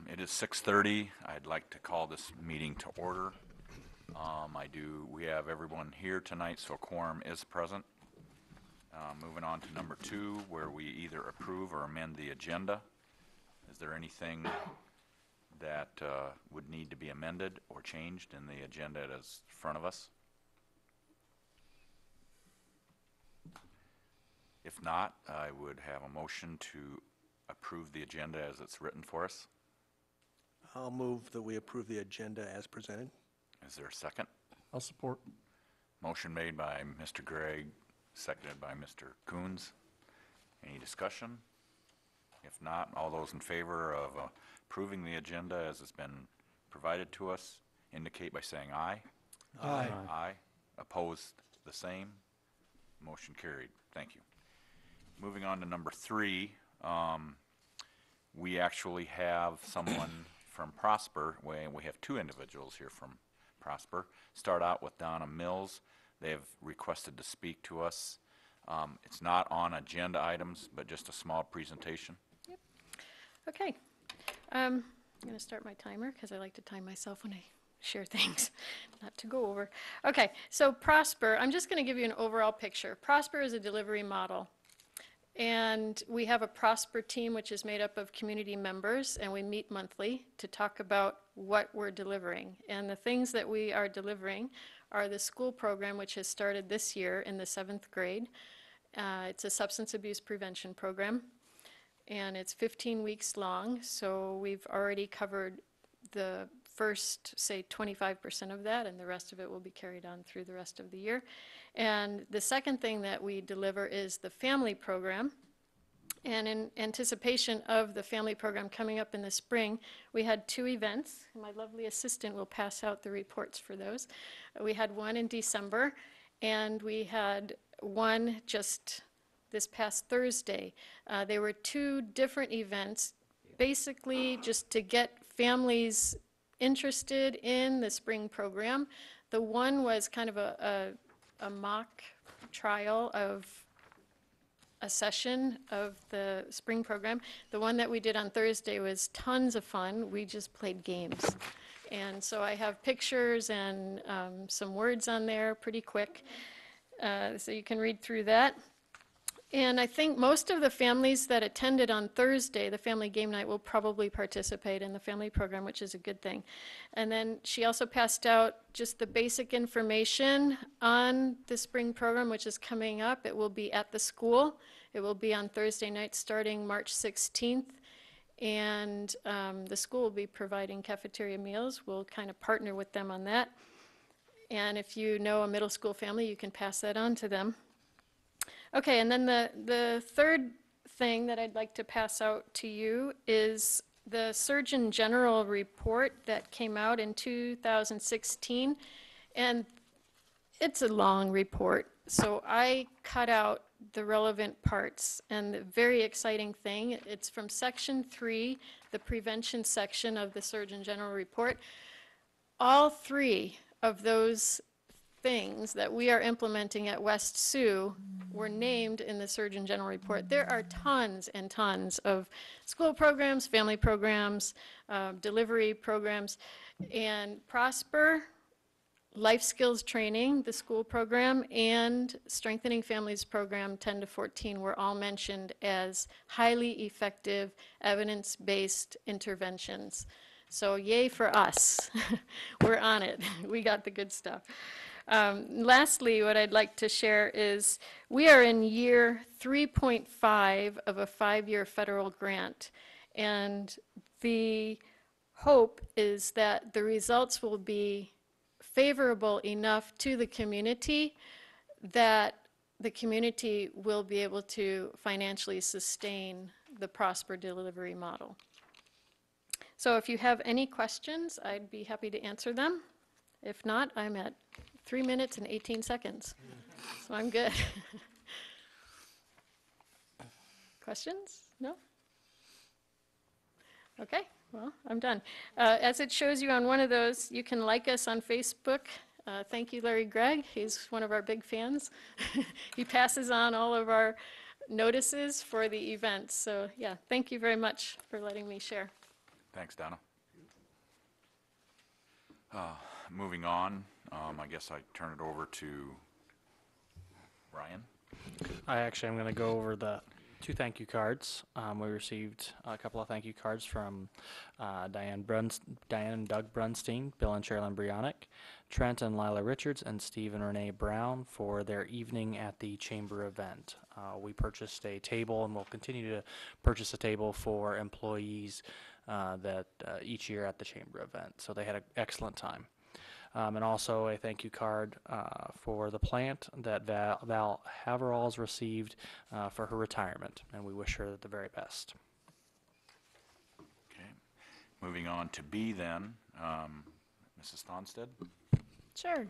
It is 6:30. I'd like to call this meeting to order. We have everyone here tonight, so a quorum is present. Moving on to number 2, where we either approve or amend the agenda. Is there anything that would need to be amended or changed in the agenda that's in front of us? If not, I would have a motion to approve the agenda as it's written for us. I'll move that we approve the agenda as presented. Is there a second? I'll support. Motion made by Mr. Gregg, seconded by Mr. Coons. Any discussion? If not, all those in favor of approving the agenda as it's been provided to us indicate by saying aye. Aye. Aye. Opposed, the same. Motion carried. Thank you. Moving on to number 3, we actually have someone from Prosper. We have 2 individuals here from Prosper. Start out with Donna Mills. They have requested to speak to us. It's not on agenda items, but just a small presentation. Yep. Okay. I'm going to start my timer because I like to time myself when I share things, not to go over. Okay, so Prosper, I'm just going to give you an overall picture. Prosper is a delivery model. And we have a Prosper team, which is made up of community members, and we meet monthly to talk about what we're delivering. And the things that we are delivering are the school program, which has started this year in the 7th grade. It's a substance abuse prevention program, and it's 15 weeks long, so we've already covered the first, say, 25% of that, and the rest of it will be carried on through the rest of the year. And the second thing that we deliver is the family program. And in anticipation of the family program coming up in the spring, we had 2 events. My lovely assistant will pass out the reports for those. We had one in December, and we had one just this past Thursday. There were 2 different events, basically just to get families interested in the spring program. The one was kind of a mock trial of a session of the spring program. The one that we did on Thursday was tons of fun. We just played games. And so I have pictures and some words on there pretty quick, so you can read through that. And I think most of the families that attended on Thursday, the family game night, will probably participate in the family program, which is a good thing. And then she also passed out just the basic information on the spring program, which is coming up. It will be at the school. It will be on Thursday night starting March 16th. And the school will be providing cafeteria meals. We'll kind of partner with them on that. And if you know a middle school family, you can pass that on to them. Okay, and then the third thing that I'd like to pass out to you is the Surgeon General report that came out in 2016. And it's a long report, so I cut out the relevant parts. And the very exciting thing, it's from Section 3, the prevention section of the Surgeon General report. All 3 of those things that we are implementing at West Sioux were named in the Surgeon General report. There are tons and tons of school programs, family programs, delivery programs, and Prosper, life skills training, the school program, and strengthening families program 10 to 14 were all mentioned as highly effective evidence-based interventions. So yay for us. We're on it. We got the good stuff. Lastly, what I'd like to share is we are in year 3.5 of a 5-year federal grant, and the hope is that the results will be favorable enough to the community that the community will be able to financially sustain the Prosper delivery model. So if you have any questions, I'd be happy to answer them. If not, I'm at 3 minutes and 18 seconds. So I'm good. Questions? No? Okay, well, I'm done. As it shows you on one of those, you can like us on Facebook. Thank you, Larry Gregg. He's one of our big fans. He passes on all of our notices for the events. So yeah, thank you very much for letting me share. Thanks, Donna. Moving on, I guess I turn it over to Ryan. I actually am going to go over the 2 thank you cards. We received a couple of thank you cards from Diane and Doug Brunstein, Bill and Sherilyn Brionic, Trent and Lila Richards, and Steve and Renee Brown for their evening at the chamber event. We purchased a table and will continue to purchase a table for employees that each year at the chamber event. So they had an excellent time. And also a thank you card for the plant that Val Haverall's received for her retirement, and we wish her the very best. Okay. Moving on to B then, Mrs. Thonstead. Sure.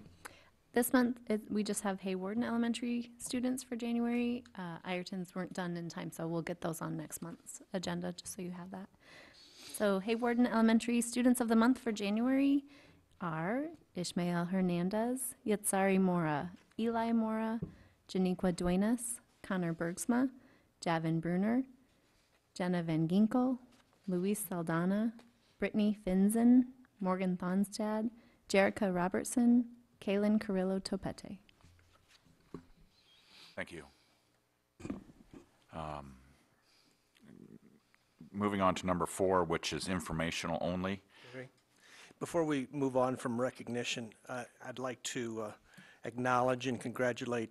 This month, we just have Haywarden Elementary students for January. Ireton's weren't done in time, so we'll get those on next month's agenda, just so you have that. So Haywarden Elementary students of the month for January are Ishmael Hernandez, Yatsari Mora, Eli Mora, Janiqua Duenas, Connor Bergsma, Javin Bruner, Jenna Van Ginkel, Luis Saldana, Brittany Finzen, Morgan Thonstad, Jerica Robertson, Kaylin Carrillo Topete. Thank you. Moving on to number 4, which is informational only. Okay. Before we move on from recognition, I'd like to acknowledge and congratulate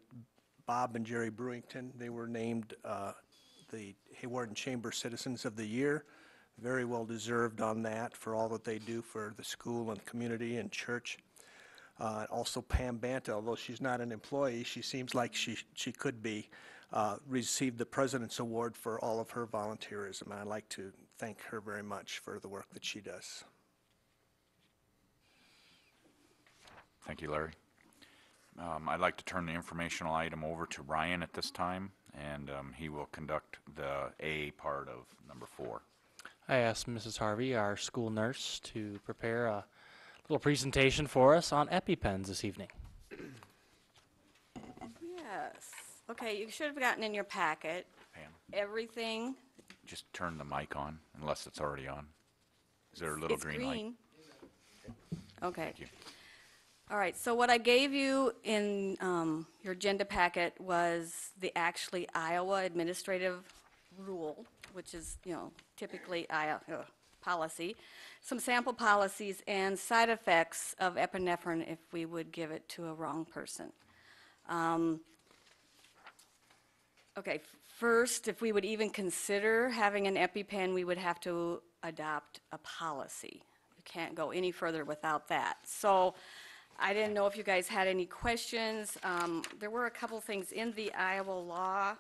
Bob and Jerry Brewington. They were named the Haywarden Chamber Citizens of the Year. Very well deserved on that for all that they do for the school and community and church. Also Pam Banta, although she's not an employee, she seems like she could be, received the President's Award for all of her volunteerism. And I'd like to thank her very much for the work that she does. Thank you, Larry. I'd like to turn the informational item over to Ryan at this time, and he will conduct the A part of number 4. I asked Mrs. Harvey, our school nurse, to prepare a little presentation for us on EpiPens this evening. Yes. Okay, you should have gotten in your packet Pam, everything. just turn the mic on, unless it's already on. Is there a little It's green light? Okay. Thank you. All right, so what I gave you in your agenda packet was the actually Iowa administrative rule, which is, typically Iowa policy, some sample policies and side effects of epinephrine if we would give it to a wrong person. Okay, first, if we would even consider having an EpiPen, we would have to adopt a policy. We can't go any further without that. So I didn't know if you guys had any questions. There were a couple things in the Iowa law.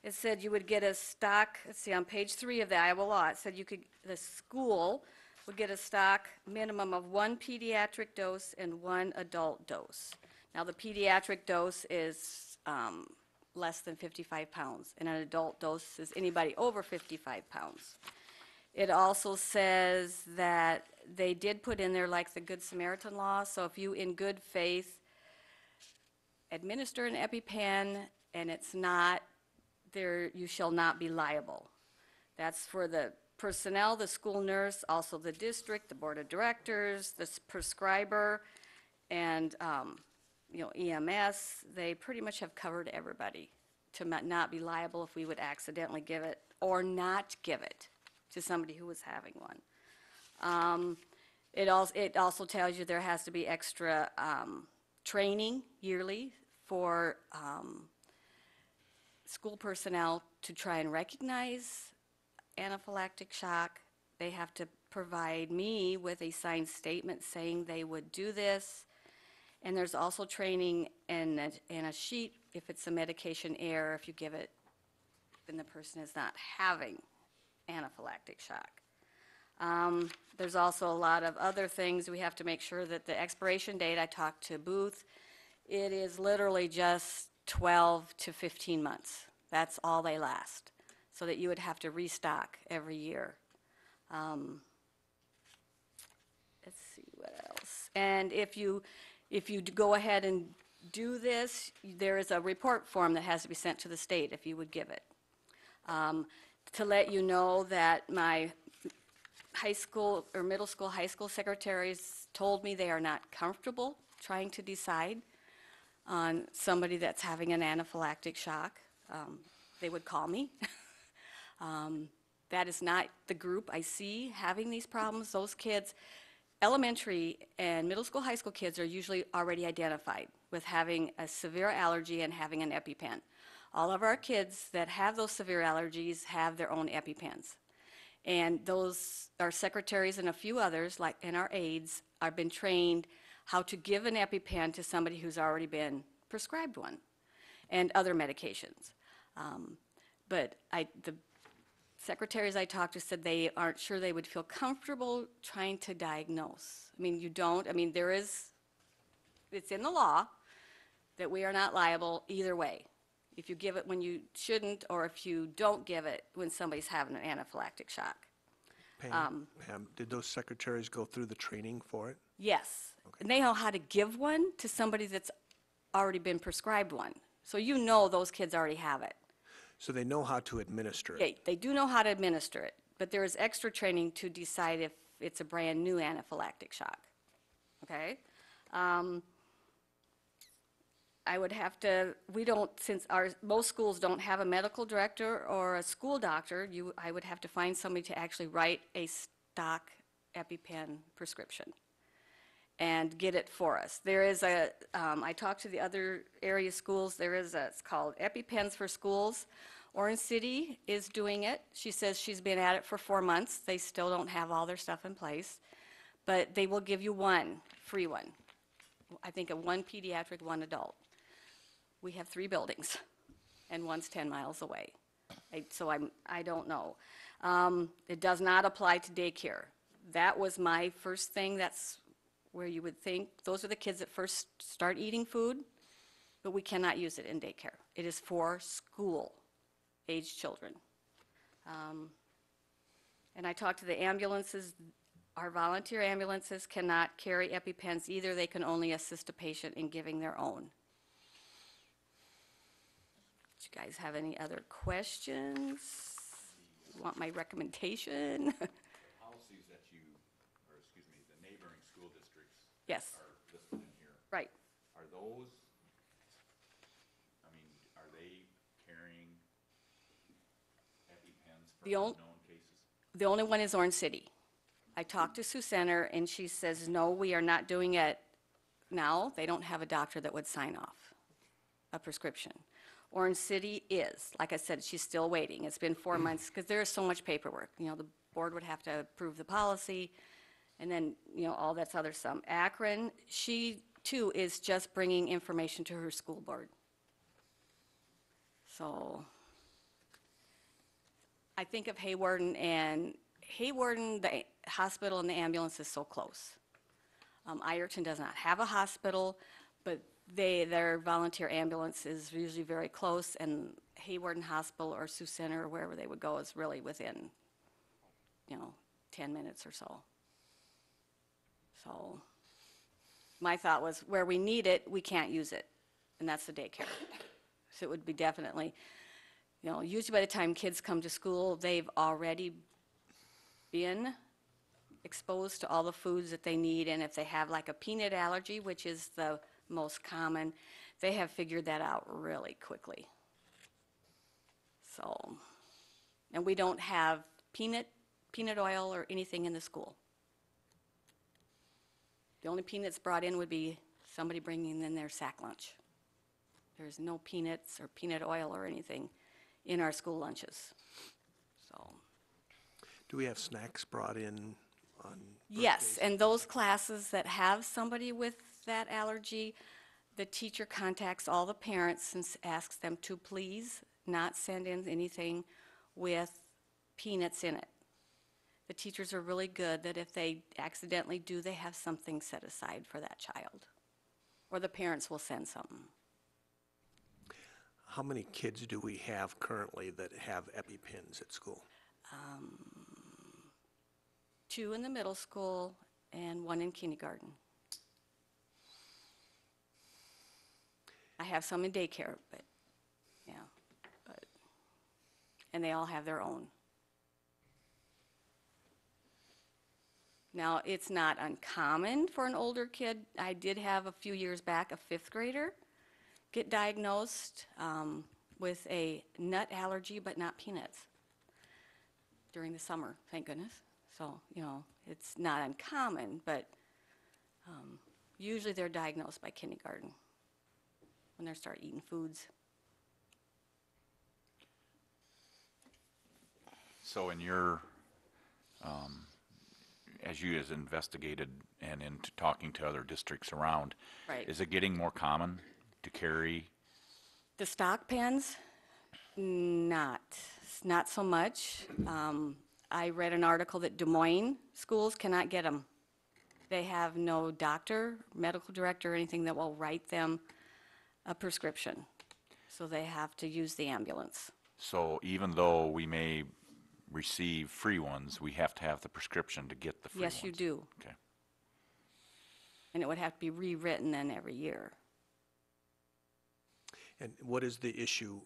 It said you would get a stock, let's see, on page 3 of the Iowa law, it said the school would get a stock minimum of 1 pediatric dose and 1 adult dose. Now, the pediatric dose is less than 55 pounds, and an adult dose is anybody over 55 pounds. It also says that they did put in there like the Good Samaritan law, so if you in good faith administer an EpiPen and it's not there, you shall not be liable. That's for the personnel, the school nurse, also the district, the board of directors, the prescriber, and EMS. They pretty much have covered everybody to not be liable if we would accidentally give it or not give it to somebody who was having one. It also tells you there has to be extra training yearly for school personnel to try and recognize anaphylactic shock. They have to provide me with a signed statement saying they would do this. And there's also training and a sheet if it's a medication error, if you give it and the person is not having anaphylactic shock. There's also a lot of other things. We have to make sure that the expiration date, I talked to Booth, it is literally just 12 to 15 months. That's all they last, so that you would have to restock every year. Let's see what else. And if you go ahead and do this, there is a report form that has to be sent to the state if you would give it. to let you know that my high school or middle school, high school secretaries told me they are not comfortable trying to decide on somebody that's having an anaphylactic shock. They would call me. That is not the group I see having these problems. Those kids, elementary and middle school, high school kids are usually already identified with having a severe allergy and having an EpiPen. All of our kids that have those severe allergies have their own EpiPens. And those, our secretaries and a few others, like, and our aides, have been trained how to give an EpiPen to somebody who's already been prescribed one, and other medications. But the secretaries I talked to said they aren't sure they would feel comfortable trying to diagnose. I mean, you don't, I mean, there is, it's in the law that we are not liable either way. If you give it when you shouldn't, or if you don't give it when somebody's having an anaphylactic shock. Pam, did those secretaries go through the training for it? Yes. And they know how to give one to somebody that's already been prescribed one. So you know those kids already have it. So they know how to administer it? Yeah, they do know how to administer it, but there is extra training to decide if it's a brand-new anaphylactic shock, okay? I would have to, we don't, since most schools don't have a medical director or a school doctor, I would have to find somebody to actually write a stock EpiPen prescription and get it for us. There is I talked to the other area schools, there is it's called EpiPens for Schools. Orange City is doing it. She says she's been at it for 4 months. They still don't have all their stuff in place, but they will give you one, free one. I think of one pediatric, one adult. We have 3 buildings, and one's 10 miles away. So I don't know. It does not apply to daycare. That was my first thing. That's where you would think, those are the kids that first start eating food, but we cannot use it in daycare. It is for school-aged children. And I talked to the ambulances. Our volunteer ambulances cannot carry EpiPens either. They can only assist a patient in giving their own. Do you guys have any other questions? Want my recommendation? Policies that you, or excuse me, the neighboring school districts Yes, are listed in here. right. Are those, I mean, are they carrying EpiPens for The on- unknown cases? The only one is Orange City. I talked to Sue Center, and she says, no, we are not doing it now. They don't have a doctor that would sign off a prescription. Orange City is, like I said, she's still waiting. It's been 4 months, because there is so much paperwork. You know, the board would have to approve the policy, and then, you know, all that's other some. Akron, she too is just bringing information to her school board. So I think of Haywarden, and Haywarden, the hospital and the ambulance is so close. Ireton does not have a hospital, but their volunteer ambulance is usually very close, and Haywarden Hospital or Sioux Center or wherever they would go is really within, 10 minutes or so. So my thought was, where we need it, we can't use it, and that's the daycare. So it would be definitely, usually by the time kids come to school, they've already been exposed to all the foods that they need, and if they have like a peanut allergy, which is the most common, they have figured that out really quickly. So, and we don't have peanut oil or anything in the school. The only peanuts brought in would be somebody bringing in their sack lunch. There's no peanuts or peanut oil or anything in our school lunches. So, Do we have snacks brought in on yes, birthdays? and those classes that have somebody with that allergy, the teacher contacts all the parents and asks them to please not send in anything with peanuts in it. The teachers are really good that if they accidentally do, they have something set aside for that child. Or the parents will send something. How many kids do we have currently that have EpiPens at school? 2 in the middle school and 1 in kindergarten. I have some in daycare, but, and they all have their own. Now, it's not uncommon for an older kid. I did have a few years back a 5th grader get diagnosed with a nut allergy, but not peanuts, during the summer, thank goodness. So, you know, it's not uncommon, but usually they're diagnosed by kindergarten when they start eating foods. So in your, as you has investigated and into talking to other districts around, Right. is it getting more common to carry? The stock pens, not so much. I read an article that Des Moines schools cannot get them. They have no doctor, medical director, or anything that will write them a prescription. So they have to use the ambulance. So even though we may receive free ones, we have to have the prescription to get the free ones? Yes, you do. Okay. And it would have to be rewritten then every year. And what is the issue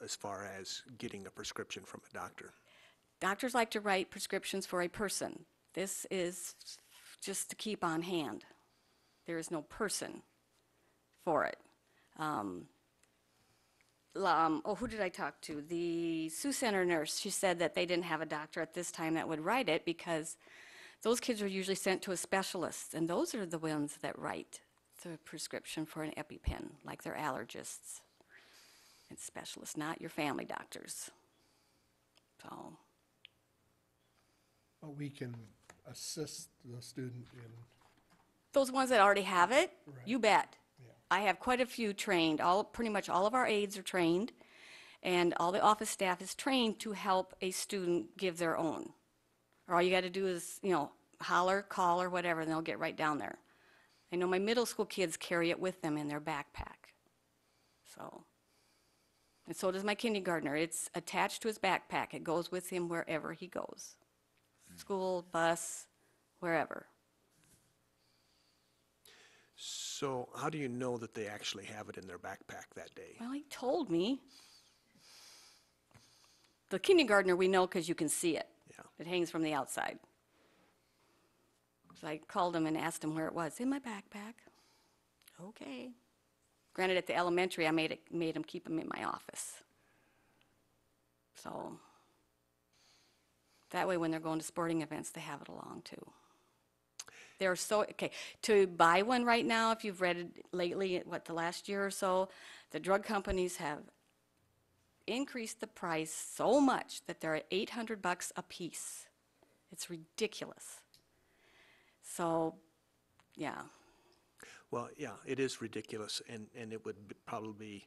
as far as getting a prescription from a doctor? Doctors like to write prescriptions for a person. This is just to keep on hand. There is no person for it. Who did I talk to? The Sioux Center nurse, she said that they didn't have a doctor at this time that would write it because those kids are usually sent to a specialist, and those are the ones that write the prescription for an EpiPen, like their allergists and specialists, not your family doctors. So, But we can assist the student in, those ones that already have it, Right. you bet. Yeah. I have quite a few trained, pretty much all of our aides are trained, and all the office staff is trained to help a student give their own. Or all you gotta do is, you know, holler, call, or whatever, and they'll get right down there. I know my middle school kids carry it with them in their backpack. So, and so does my kindergartner. It's attached to his backpack. It goes with him wherever he goes. School, bus, wherever. So how do you know that they actually have it in their backpack that day? Well, he told me. The kindergartner, we know because you can see it. Yeah. It hangs from the outside. So I called him and asked him where it was. In my backpack. Okay. Granted, at the elementary, I made him keep them in my office. So that way, when they're going to sporting events, they have it along too. They're so, okay, to buy one right now, if you've read it lately, the last year or so, the drug companies have increased the price so much that they're at $800 a piece. It's ridiculous. So, yeah. Well, yeah, it is ridiculous, and it would probably be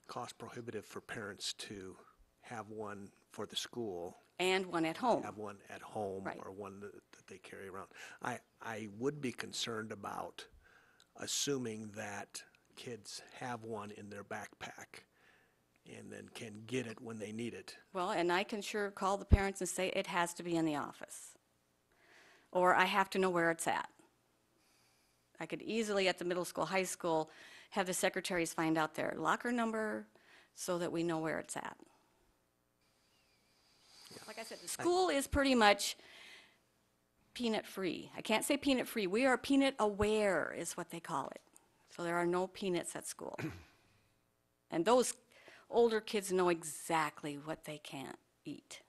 cost prohibitive for parents to have one for the school, And one at home. have one at home, Right. or one that they carry around. I would be concerned about assuming that kids have one in their backpack and then can get it when they need it. Well, and I can sure call the parents and say it has to be in the office. Or I have to know where it's at. I could easily, at the middle school, high school, have the secretaries find out their locker number so that we know where it's at. Like I said, the school is pretty much peanut-free. I can't say peanut-free. We are peanut-aware is what they call it. So there are no peanuts at school. And those older kids know exactly what they can't eat.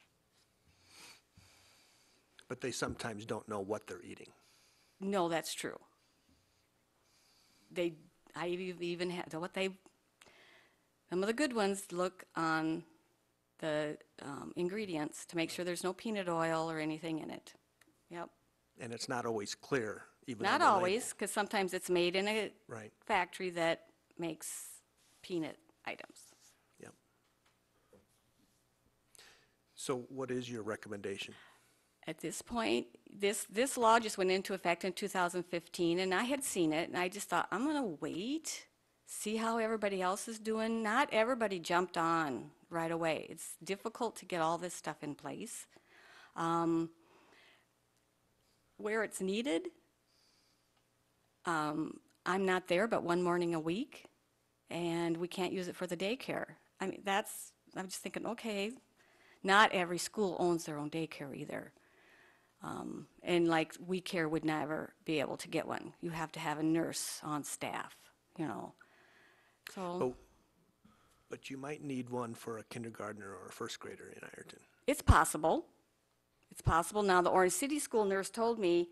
But they sometimes don't know what they're eating. No, that's true. I even had, some of the good ones look on the ingredients to make sure there's no peanut oil or anything in it. Yep. And it's not always clear, even on Not the label. always, because sometimes it's made in a Right, factory that makes peanut items. yep. So what is your recommendation? At this point, this law just went into effect in 2015, and I had seen it, and I just thought, I'm going to wait, see how everybody else is doing. Not everybody jumped on right away. It's difficult to get all this stuff in place. Where it's needed, I'm not there but one morning a week, and we can't use it for the daycare. I mean, I'm just thinking, okay, not every school owns their own daycare either. And like We Care would never be able to get one. You have to have a nurse on staff, you know. So Oh, but you might need one for a kindergartner or a first grader in Ireton. it's possible. It's possible. Now, the Orange City School nurse told me,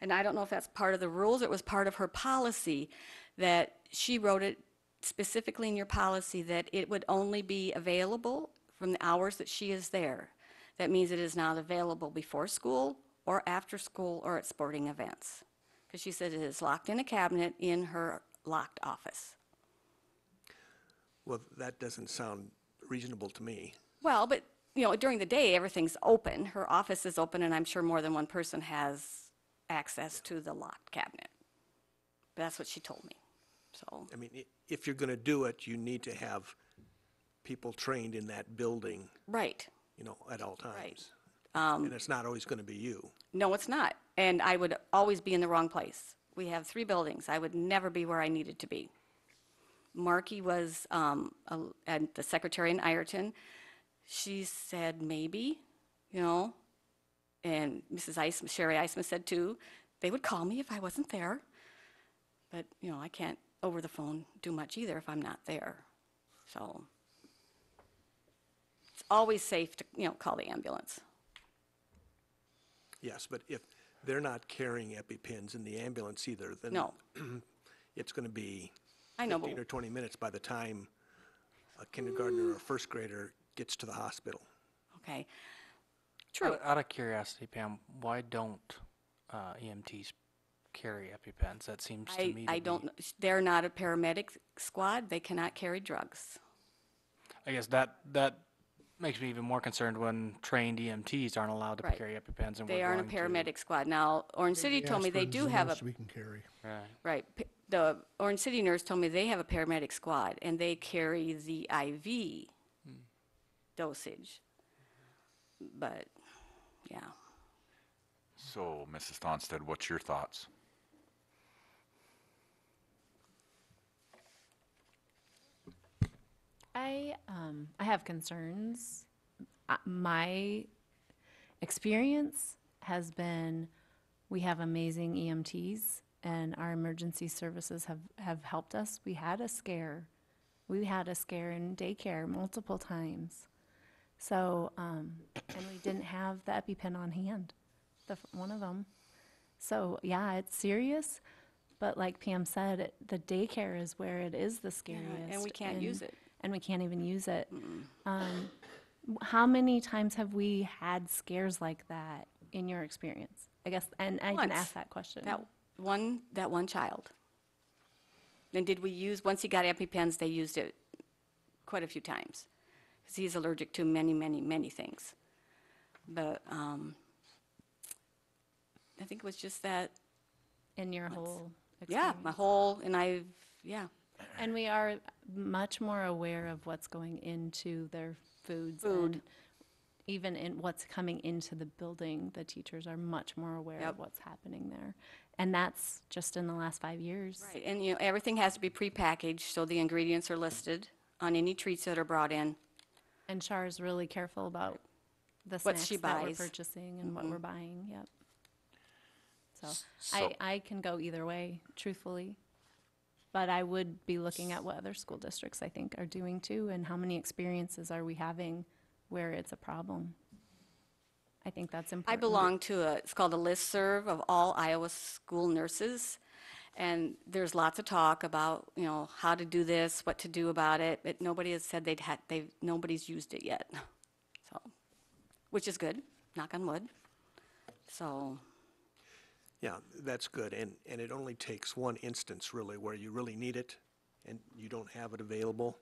and I don't know if that's part of the rules, it was part of her policy, that she wrote it specifically in your policy that it would only be available from the hours that she is there. That means it is not available before school or after school or at sporting events. Because she said it is locked in a cabinet in her locked office. Well, that doesn't sound reasonable to me. Well, but, you know, during the day, everything's open. Her office is open, and I'm sure more than one person has access to the locked cabinet. But that's what she told me, so. I mean, if you're going to do it, you need to have people trained in that building, Right. you know, at all times. Um, And it's not always going to be you. No, it's not. And I would always be in the wrong place. We have 3 buildings. I would never be where I needed to be. Marky was at the secretary in Ireton. She said maybe, you know, and Sherry Eisman said too, they would call me if I wasn't there. But, you know, I can't over the phone do much either if I'm not there. So it's always safe to, you know, call the ambulance. Yes, but if they're not carrying EpiPens in the ambulance either, then No, it's going to be I know, 15 or 20 minutes by the time a kindergartner or a first grader gets to the hospital. okay. True. Out of curiosity, Pam, why don't EMTs carry EpiPens? That seems to me to I be, don't, they're not a paramedic squad. They cannot carry drugs. I guess that makes me even more concerned when trained EMTs aren't allowed to Right. carry EpiPens, and They we're aren't a going to. paramedic squad. Now, Orange City told me they Aspirin's do the have a, most we can carry. Right. right, the Orange City nurse told me they have a paramedic squad, and they carry the IV dosage. But, yeah. So, Mrs. Thonstead, what's your thoughts? I have concerns. My experience has been, we have amazing EMTs, and our emergency services have helped us. We had a scare. We had a scare in daycare multiple times. So, and we didn't have the EpiPen on hand, one of them. So, yeah, it's serious, but like Pam said, the daycare is where it is the scariest. and we can't use it. And we can't even use it. How many times have we had scares like that in your experience? I guess, and I can Once. ask that question. That one child. And did we use, once he got EpiPens, they used it quite a few times. Because he's allergic to many, many, many things. But I think it was just that, In your whole yeah, experience. yeah. And we are much more aware of what's going into their foods. Food. And even in what's coming into the building, the teachers are much more aware Yep. of what's happening there. And that's just in the last 5 years. Right, and you know, everything has to be prepackaged, so the ingredients are listed on any treats that are brought in. And Char is really careful about the What snacks she that we're buys. purchasing and what we're buying, yep. So, So- I can go either way, truthfully. But I would be looking at what other school districts, I think, are doing too, and how many experiences are we having where it's a problem. I think that's I important. belong to it's called a listserv of all Iowa school nurses. And there's lots of talk about, you know, how to do this, what to do about it, but nobody has said nobody's used it yet. So, which is good, knock on wood. So, Yeah, that's good, and it only takes one instance, really, where you really need it, and you don't have it available.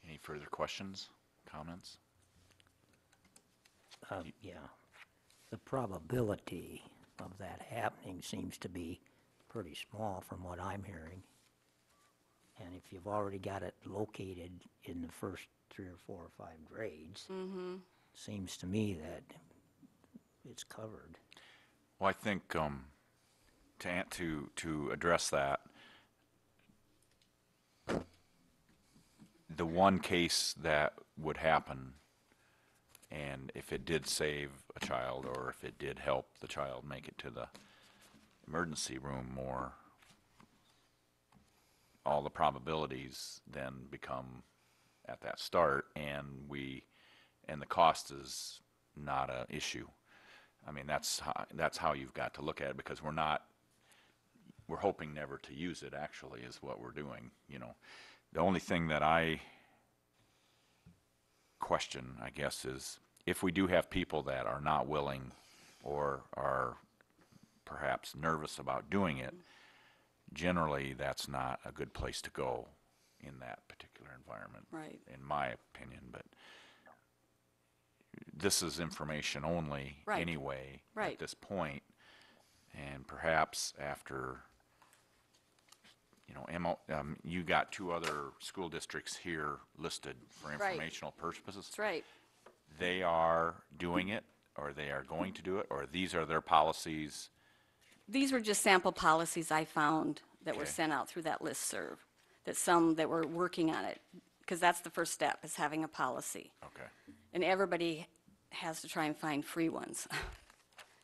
Any further questions, comments? Yeah, the probability of that happening seems to be pretty small from what I'm hearing. And if you've already got it located in the first 3 or 4 or 5 grades, seems to me that it's covered. Well, I think to address that, the one case that would happen, and if it did save a child or if it did help the child make it to the emergency room more, all the probabilities then become at that start, and the cost is not a issue. I mean, that's how you've got to look at it, because we're hoping never to use it, actually, is what we're doing, you know. The only thing that I question, I guess, is if we do have people that are not willing or are perhaps nervous about doing it, generally that's not a good place to go in that particular environment, Right. in my opinion. But this is information only Right. anyway Right. at this point, and perhaps after, you know, you got 2 other school districts here listed for Right. informational purposes. That's right. They are doing it, or they are going to do it, or these are their policies. These were just sample policies I found that were Okay. sent out through that listserv, that some that were working on it, because that's the first step, is having a policy. Okay. And everybody has to try and find free ones.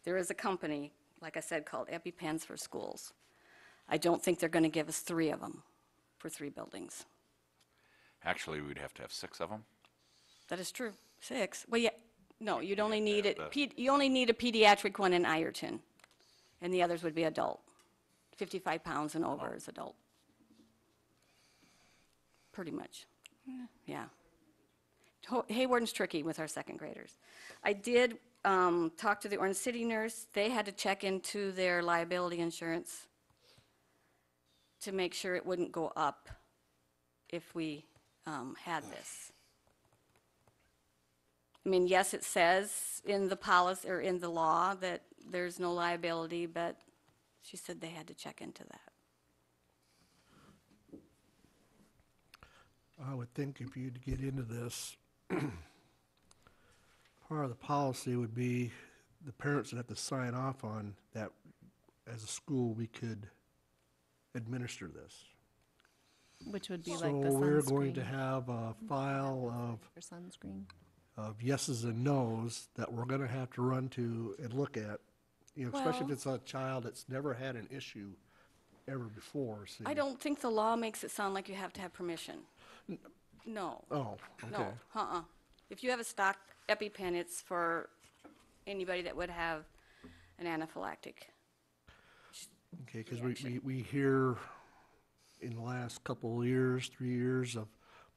There is a company, like I said, called EpiPens for Schools. I don't think they're going to give us 3 of them for 3 buildings. Actually, we'd have to have 6 of them. That is true. 6? Well, yeah, no, you'd only need have it, you only need a pediatric one in Ireton, and the others would be adult. 55 pounds and over is adult. Pretty much. Yeah. Hayward's tricky with our 2nd graders. I did talk to the Orange City nurse. They had to check into their liability insurance to make sure it wouldn't go up if we had this. I mean, yes, it says in the policy, or in the law, that there's no liability, but she said they had to check into that. I would think if you'd get into this, part of the policy would be the parents would have to sign off on that. As a school, we could administer this. Which would be So like the we're going to sunscreen have a file for sunscreen. of yeses and nos that we're gonna have to run to and look at, you know, especially if Well- it's a child that's never had an issue ever before, see. I don't think the law makes it sound like you have to have permission. No. Oh, okay. No, If you have a stock EpiPen, it's for anybody that would have an anaphylactic. Okay, because we hear in the last couple of years, 3 years, of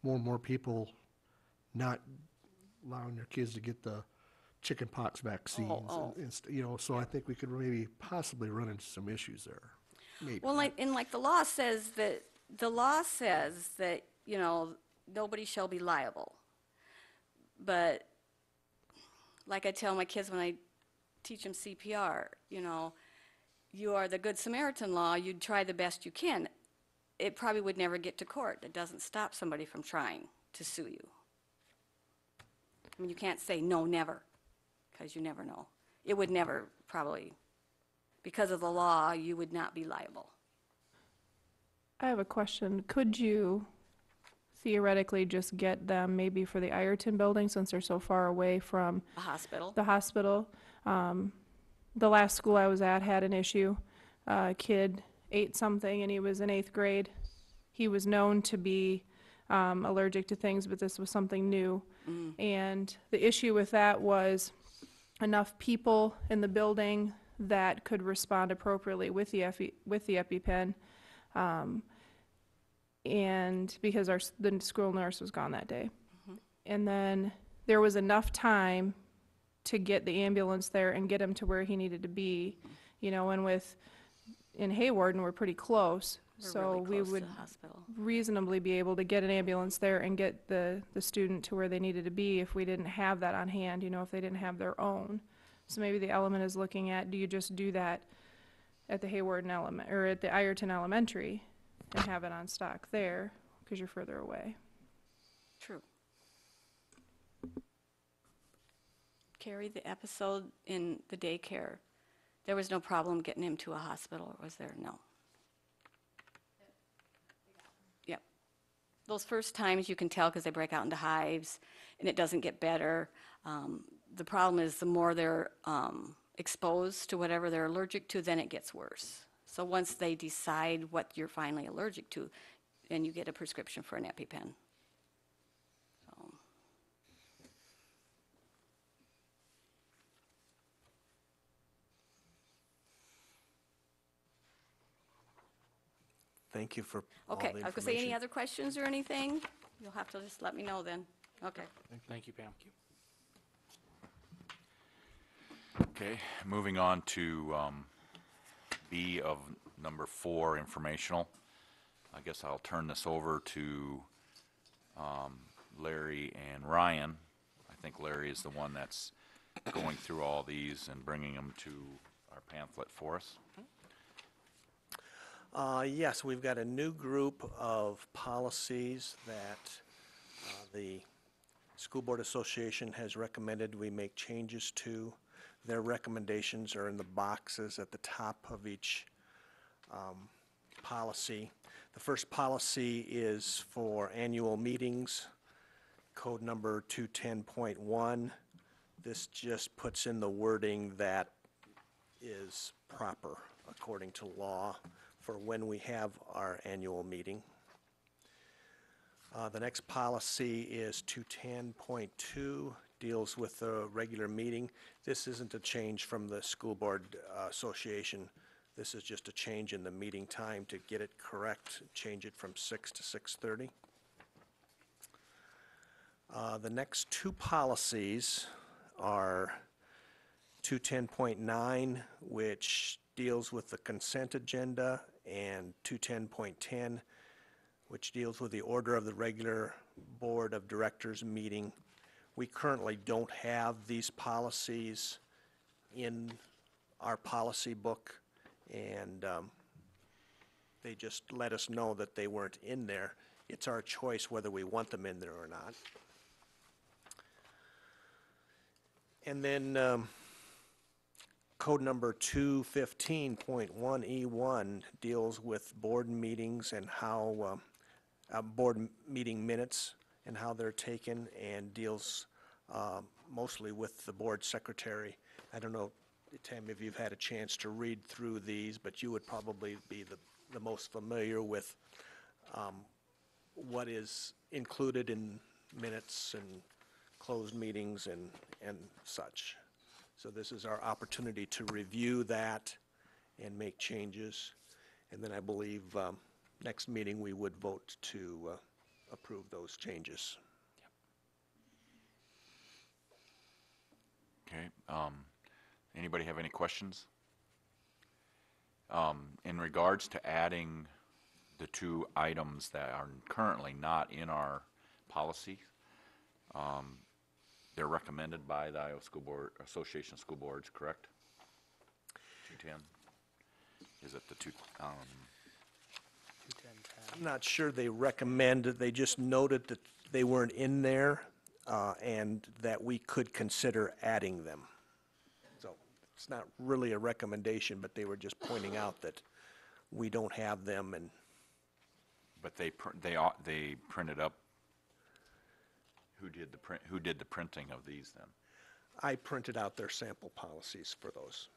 more and more people not allowing their kids to get the chicken pox vaccines. oh. You know, so I think we could maybe possibly run into some issues there. Maybe. Well, like the law says that, you know, nobody shall be liable. But like I tell my kids when I teach them CPR, you know, you are the Good Samaritan law, you'd try the best you can. It probably would never get to court. It doesn't stop somebody from trying to sue you. I mean, you can't say no, never, because you never know. It would never probably, because of the law, you would not be liable. I have a question. Could you theoretically just get them maybe for the Ireton building, since they're so far away from A hospital. the hospital? The last school I was at had an issue. A kid ate something and he was in 8th grade. He was known to be allergic to things, but this was something new. And the issue with that was enough people in the building that could respond appropriately with the EpiPen. And because the school nurse was gone that day. And then there was enough time to get the ambulance there and get him to where he needed to be, you know, and in Hayward, and we're pretty close. We're So really we close to would the hospital. reasonably be able to get an ambulance there and get the student to where they needed to be if we didn't have that on hand, you know, if they didn't have their own. So maybe the element is looking at, do you just do that at the Hayward or at the Ireton Elementary and have it on stock there because you're further away? True. Carrie, the episode in the daycare, there was no problem getting him to a hospital, or was there? No. Yep. Those first times you can tell because they break out into hives and it doesn't get better. The problem is the more they're exposed to whatever they're allergic to, then it gets worse. So once they decide what you're finally allergic to, then you get a prescription for an EpiPen. So. Thank you for all the Okay, I was information. gonna say, any other questions or anything? You'll have to just let me know then. Okay. Thank you, Pam. Okay, moving on to B of number 4, informational. I guess I'll turn this over to Larry and Ryan. I think Larry is the one that's going through all these and bringing them to our pamphlet for us. Yes, we've got a new group of policies that the School Board Association has recommended we make changes to. Their recommendations are in the boxes at the top of each policy. The first policy is for annual meetings, code number 210.1. This just puts in the wording that is proper according to law for when we have our annual meeting. The next policy is 210.2, deals with the regular meeting. This isn't a change from the School Board Association. This is just a change in the meeting time to get it correct, change it from 6 to 6:30. The next two policies are 210.9, which deals with the consent agenda, and 210.10, which deals with the order of the regular Board of Directors meeting. We currently don't have these policies in our policy book, and they just let us know that they weren't in there. It's our choice whether we want them in there or not. And then code number 215.1E1 deals with board meetings and how, board meeting minutes and how they're taken, and deals mostly with the board secretary. I don't know, Tim, if you've had a chance to read through these, but you would probably be the most familiar with what is included in minutes and closed meetings and such. So this is our opportunity to review that and make changes. And then I believe next meeting we would vote to approve those changes. Okay, anybody have any questions? In regards to adding the two items that are currently not in our policy, they're recommended by the Iowa School Board Association of School Boards, correct? 210. Is it the two? I'm not sure they recommended, they just noted that they weren't in there and that we could consider adding them. So it's not really a recommendation, but they were just pointing out that we don't have them. And But they printed up. Who did the printing of these then? I printed out their sample policies for those.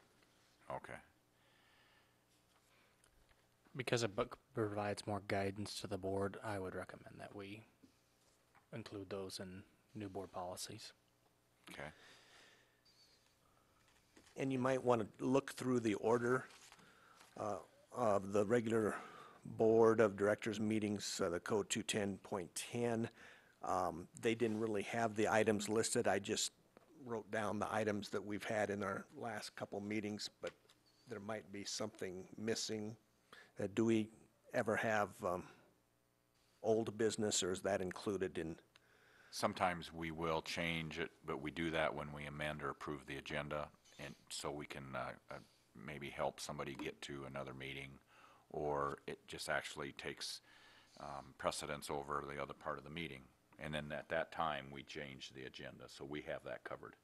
Okay. Because a book provides more guidance to the board, I would recommend that we include those in new board policies. Okay. And you might want to look through the order of the regular Board of Directors meetings, the code 210.10. They didn't really have the items listed. I just wrote down the items that we've had in our last couple meetings, but there might be something missing. Do we ever have old business, or is that included in? Sometimes we will change it, but we do that when we amend or approve the agenda, and so we can maybe help somebody get to another meeting, or it just actually takes precedence over the other part of the meeting. And then at that time, we change the agenda, so we have that covered.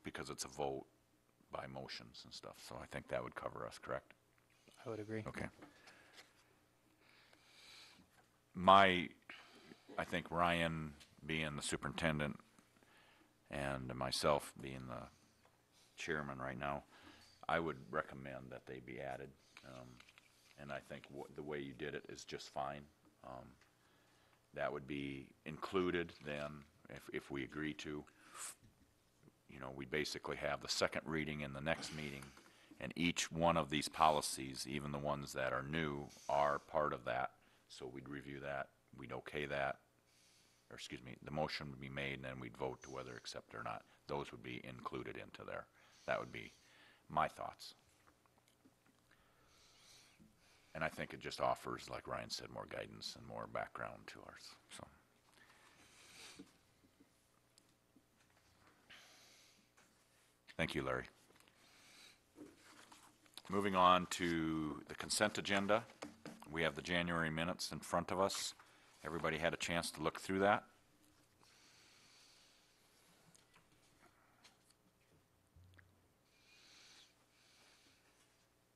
because it's a vote by motions and stuff. So I think that would cover us, correct? I would agree. Okay. I think Ryan being the superintendent and myself being the chairman right now, I would recommend that they be added. And I think the way you did it is just fine. That would be included then if we agree to. You know, we basically have the second reading in the next meeting, and each one of these policies, even the ones that are new, are part of that. So we'd review that, we'd okay that, or excuse me, the motion would be made, and then we'd vote to whether accept or not. Those would be included into there. That would be my thoughts. And I think it just offers, like Ryan said, more guidance and more background to ours. So. Thank you, Larry. Moving on to the consent agenda. We have the January minutes in front of us. Everybody had a chance to look through that?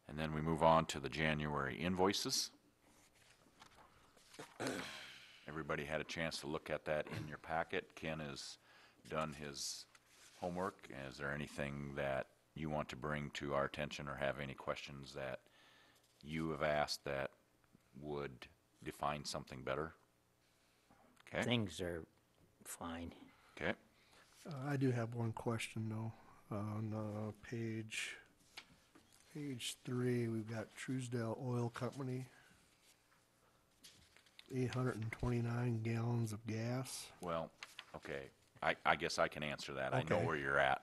And then we move on to the January invoices. Everybody had a chance to look at that in your packet. Ken has done his homework. Is there anything that you want to bring to our attention or have any questions that you have asked that would define something better? Okay. Things are fine. Okay. I do have one question though. On page 3, we've got Truesdale Oil Company, 829 gallons of gas. Well, okay. I guess I can answer that. I know Okay. where you're at.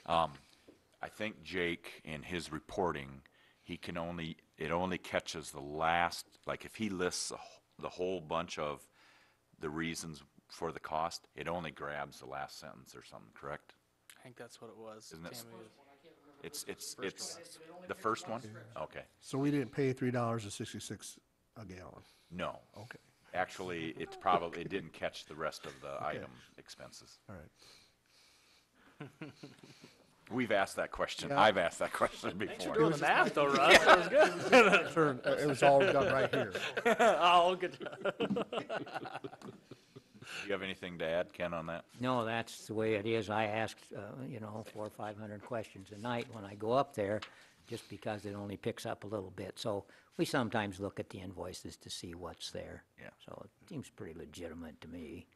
I think Jake, in his reporting, it only catches the last, like if he lists the whole bunch of the reasons for the cost, it only grabs the last sentence or something, correct? I think that's what it was. Isn't it? Tammy was- It's the first one? Okay. So we didn't pay $3.66 a gallon. No. Okay. Actually, it didn't catch the rest of the item expenses. All right. We've asked that question. Yeah. I've asked that question before. Doing the math though, Russ. That was good. It was all done right here. Oh, good. Do you have anything to add, Ken, on that? No, that's the way it is. I asked, 400 or 500 questions a night when I go up there, just because it only picks up a little bit. So we sometimes look at the invoices to see what's there. Yeah. So it seems pretty legitimate to me.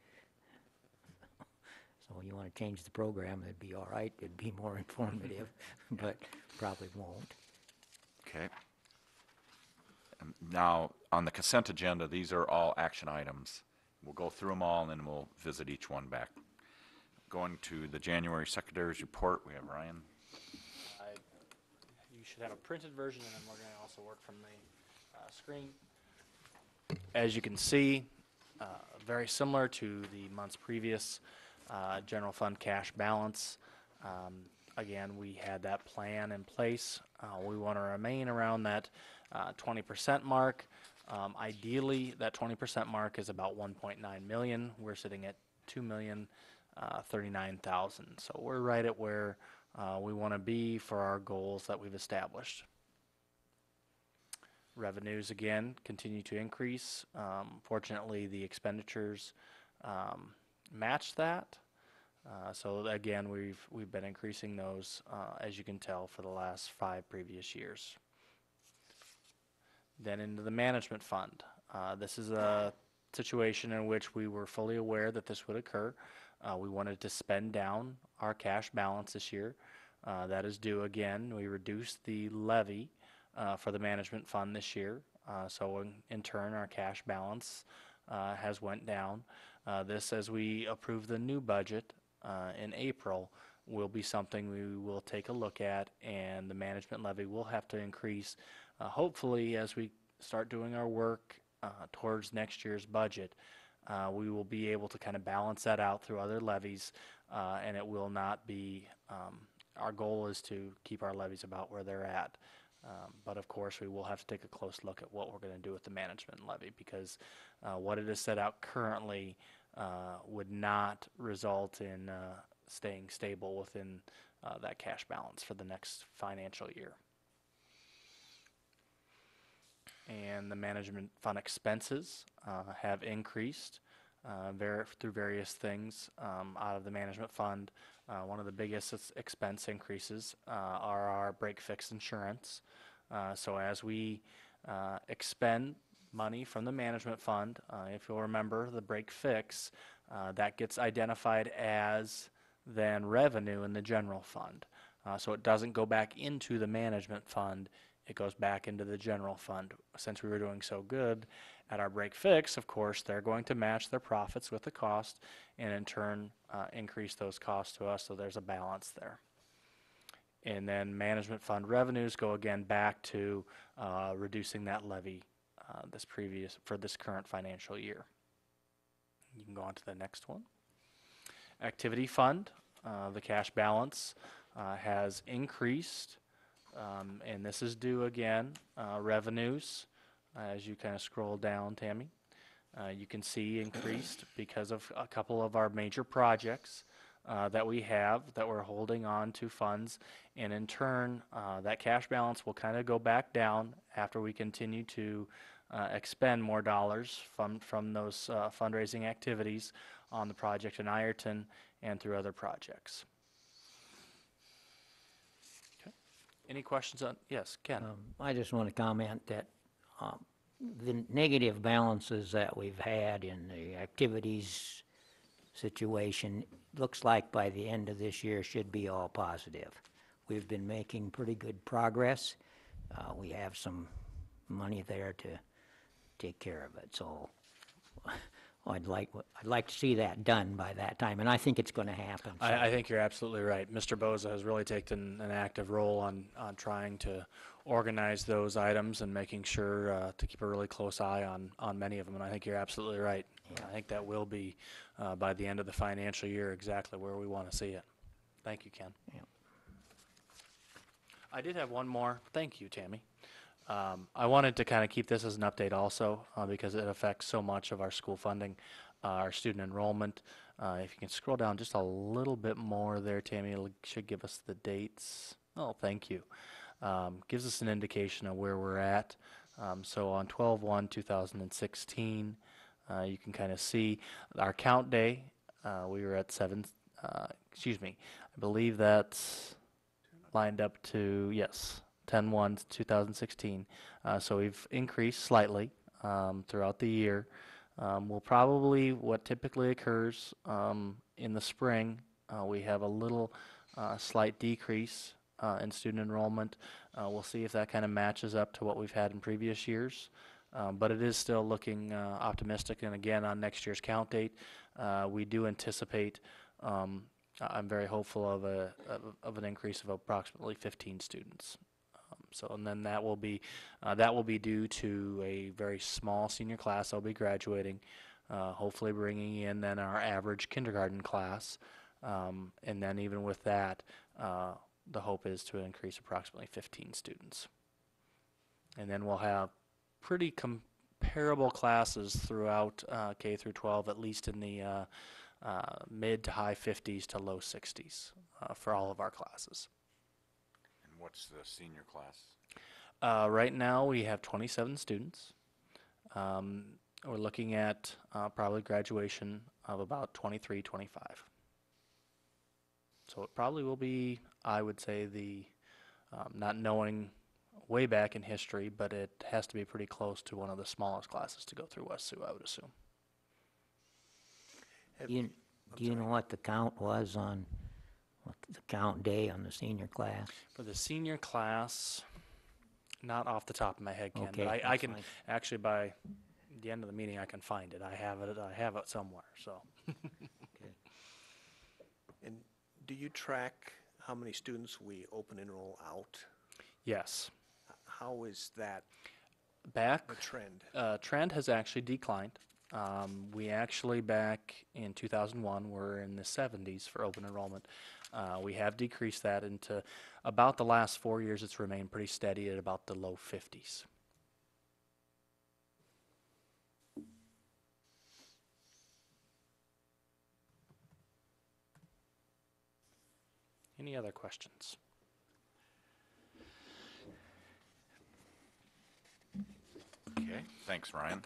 So you want to change the program, it'd be all right. It'd be more informative, but probably won't. Okay. Now, on the consent agenda, these are all action items. We'll go through them all, and then we'll visit each one back. Going to the January Secretary's Report, we have Ryan. You should have a printed version, and then we're going to also work from the screen. As you can see, very similar to the months previous, general fund cash balance. Again, we had that plan in place. We want to remain around that 20% mark. Ideally, that 20% mark is about 1.9 million. We're sitting at 2,039,000. So we're right at where we want to be for our goals that we've established. Revenues, again, continue to increase. Fortunately, the expenditures match that. So again, we've been increasing those, as you can tell, for the last 5 previous years. Then into the management fund. This is a situation in which we were fully aware that this would occur. We wanted to spend down our cash balance this year. That is due again. We reduced the levy for the management fund this year. So in turn, our cash balance has went down. This, as we approve the new budget in April, will be something we will take a look at, and the management levy will have to increase. Hopefully, as we start doing our work towards next year's budget, we will be able to kind of balance that out through other levies, and it will not be, our goal is to keep our levies about where they're at. But of course, we will have to take a close look at what we're going to do with the management levy, because what it is set out currently would not result in staying stable within that cash balance for the next financial year. And the management fund expenses have increased through various things out of the management fund. One of the biggest expense increases are our break-fix insurance. So as we expend money from the management fund, if you'll remember the break-fix, that gets identified as then revenue in the general fund. So it doesn't go back into the management fund, it goes back into the general fund. Since we were doing so good at our break-fix, of course, they're going to match their profits with the cost and in turn increase those costs to us, so there's a balance there. And then management fund revenues go again back to reducing that levy for this current financial year. You can go on to the next one. Activity fund, the cash balance has increased, and this is due again, revenues, as you kind of scroll down, Tammy. You can see increased because of a couple of our major projects that we have that we're holding on to funds, and in turn that cash balance will kind of go back down after we continue to expend more dollars from those fundraising activities on the project in Ireton and through other projects. Okay. Any questions on, yes, Ken? I just want to comment that the negative balances that we've had in the activities situation looks like by the end of this year should be all positive. We've been making pretty good progress. We have some money there to take care of it, so I'd like to see that done by that time, and I think it's going to happen. So. I think you're absolutely right. Mr. Boza has really taken an active role on trying to organize those items and making sure to keep a really close eye on many of them, and I think you're absolutely right. Yeah. I think that will be, by the end of the financial year, exactly where we want to see it. Thank you, Ken. Yeah. I did have one more. Thank you, Tammy. I wanted to kind of keep this as an update also because it affects so much of our school funding, our student enrollment. If you can scroll down just a little bit more there, Tammy, it should give us the dates. Oh, thank you. Gives us an indication of where we're at. So on 12/1/2016, you can kind of see our count day. We were at I believe that's lined up to, yes, 10/1/2016. So we've increased slightly throughout the year. We'll probably, what typically occurs in the spring, we have a little slight decrease in student enrollment. We'll see if that kind of matches up to what we've had in previous years. But it is still looking optimistic. And again, on next year's count date, we do anticipate, I'm very hopeful of an increase of approximately 15 students. And then that will be due to a very small senior class that'll be graduating, hopefully bringing in then our average kindergarten class, and then even with that, the hope is to increase approximately 15 students. And then we'll have pretty comparable classes throughout K through 12, at least in the mid to high 50s to low 60s for all of our classes. What's the senior class? Right now we have 27 students. We're looking at probably graduation of about 23, 25. So it probably will be, I would say, not knowing way back in history, but it has to be pretty close to one of the smallest classes to go through West Sioux, I would assume. Do you know what the count was on the count day on the senior class? For the senior class, not off the top of my head, Ken, Okay, but I can fine. actually, by the end of the meeting, I can find it. I have it somewhere. So. Okay. And do you track how many students we open enroll out? Yes. How is that Back. a trend? Trend has actually declined. We actually, back in 2001, were in the 70s for open enrollment. We have decreased that into about the last 4 years. It's remained pretty steady at about the low 50s. Any other questions? Okay, thanks, Ryan.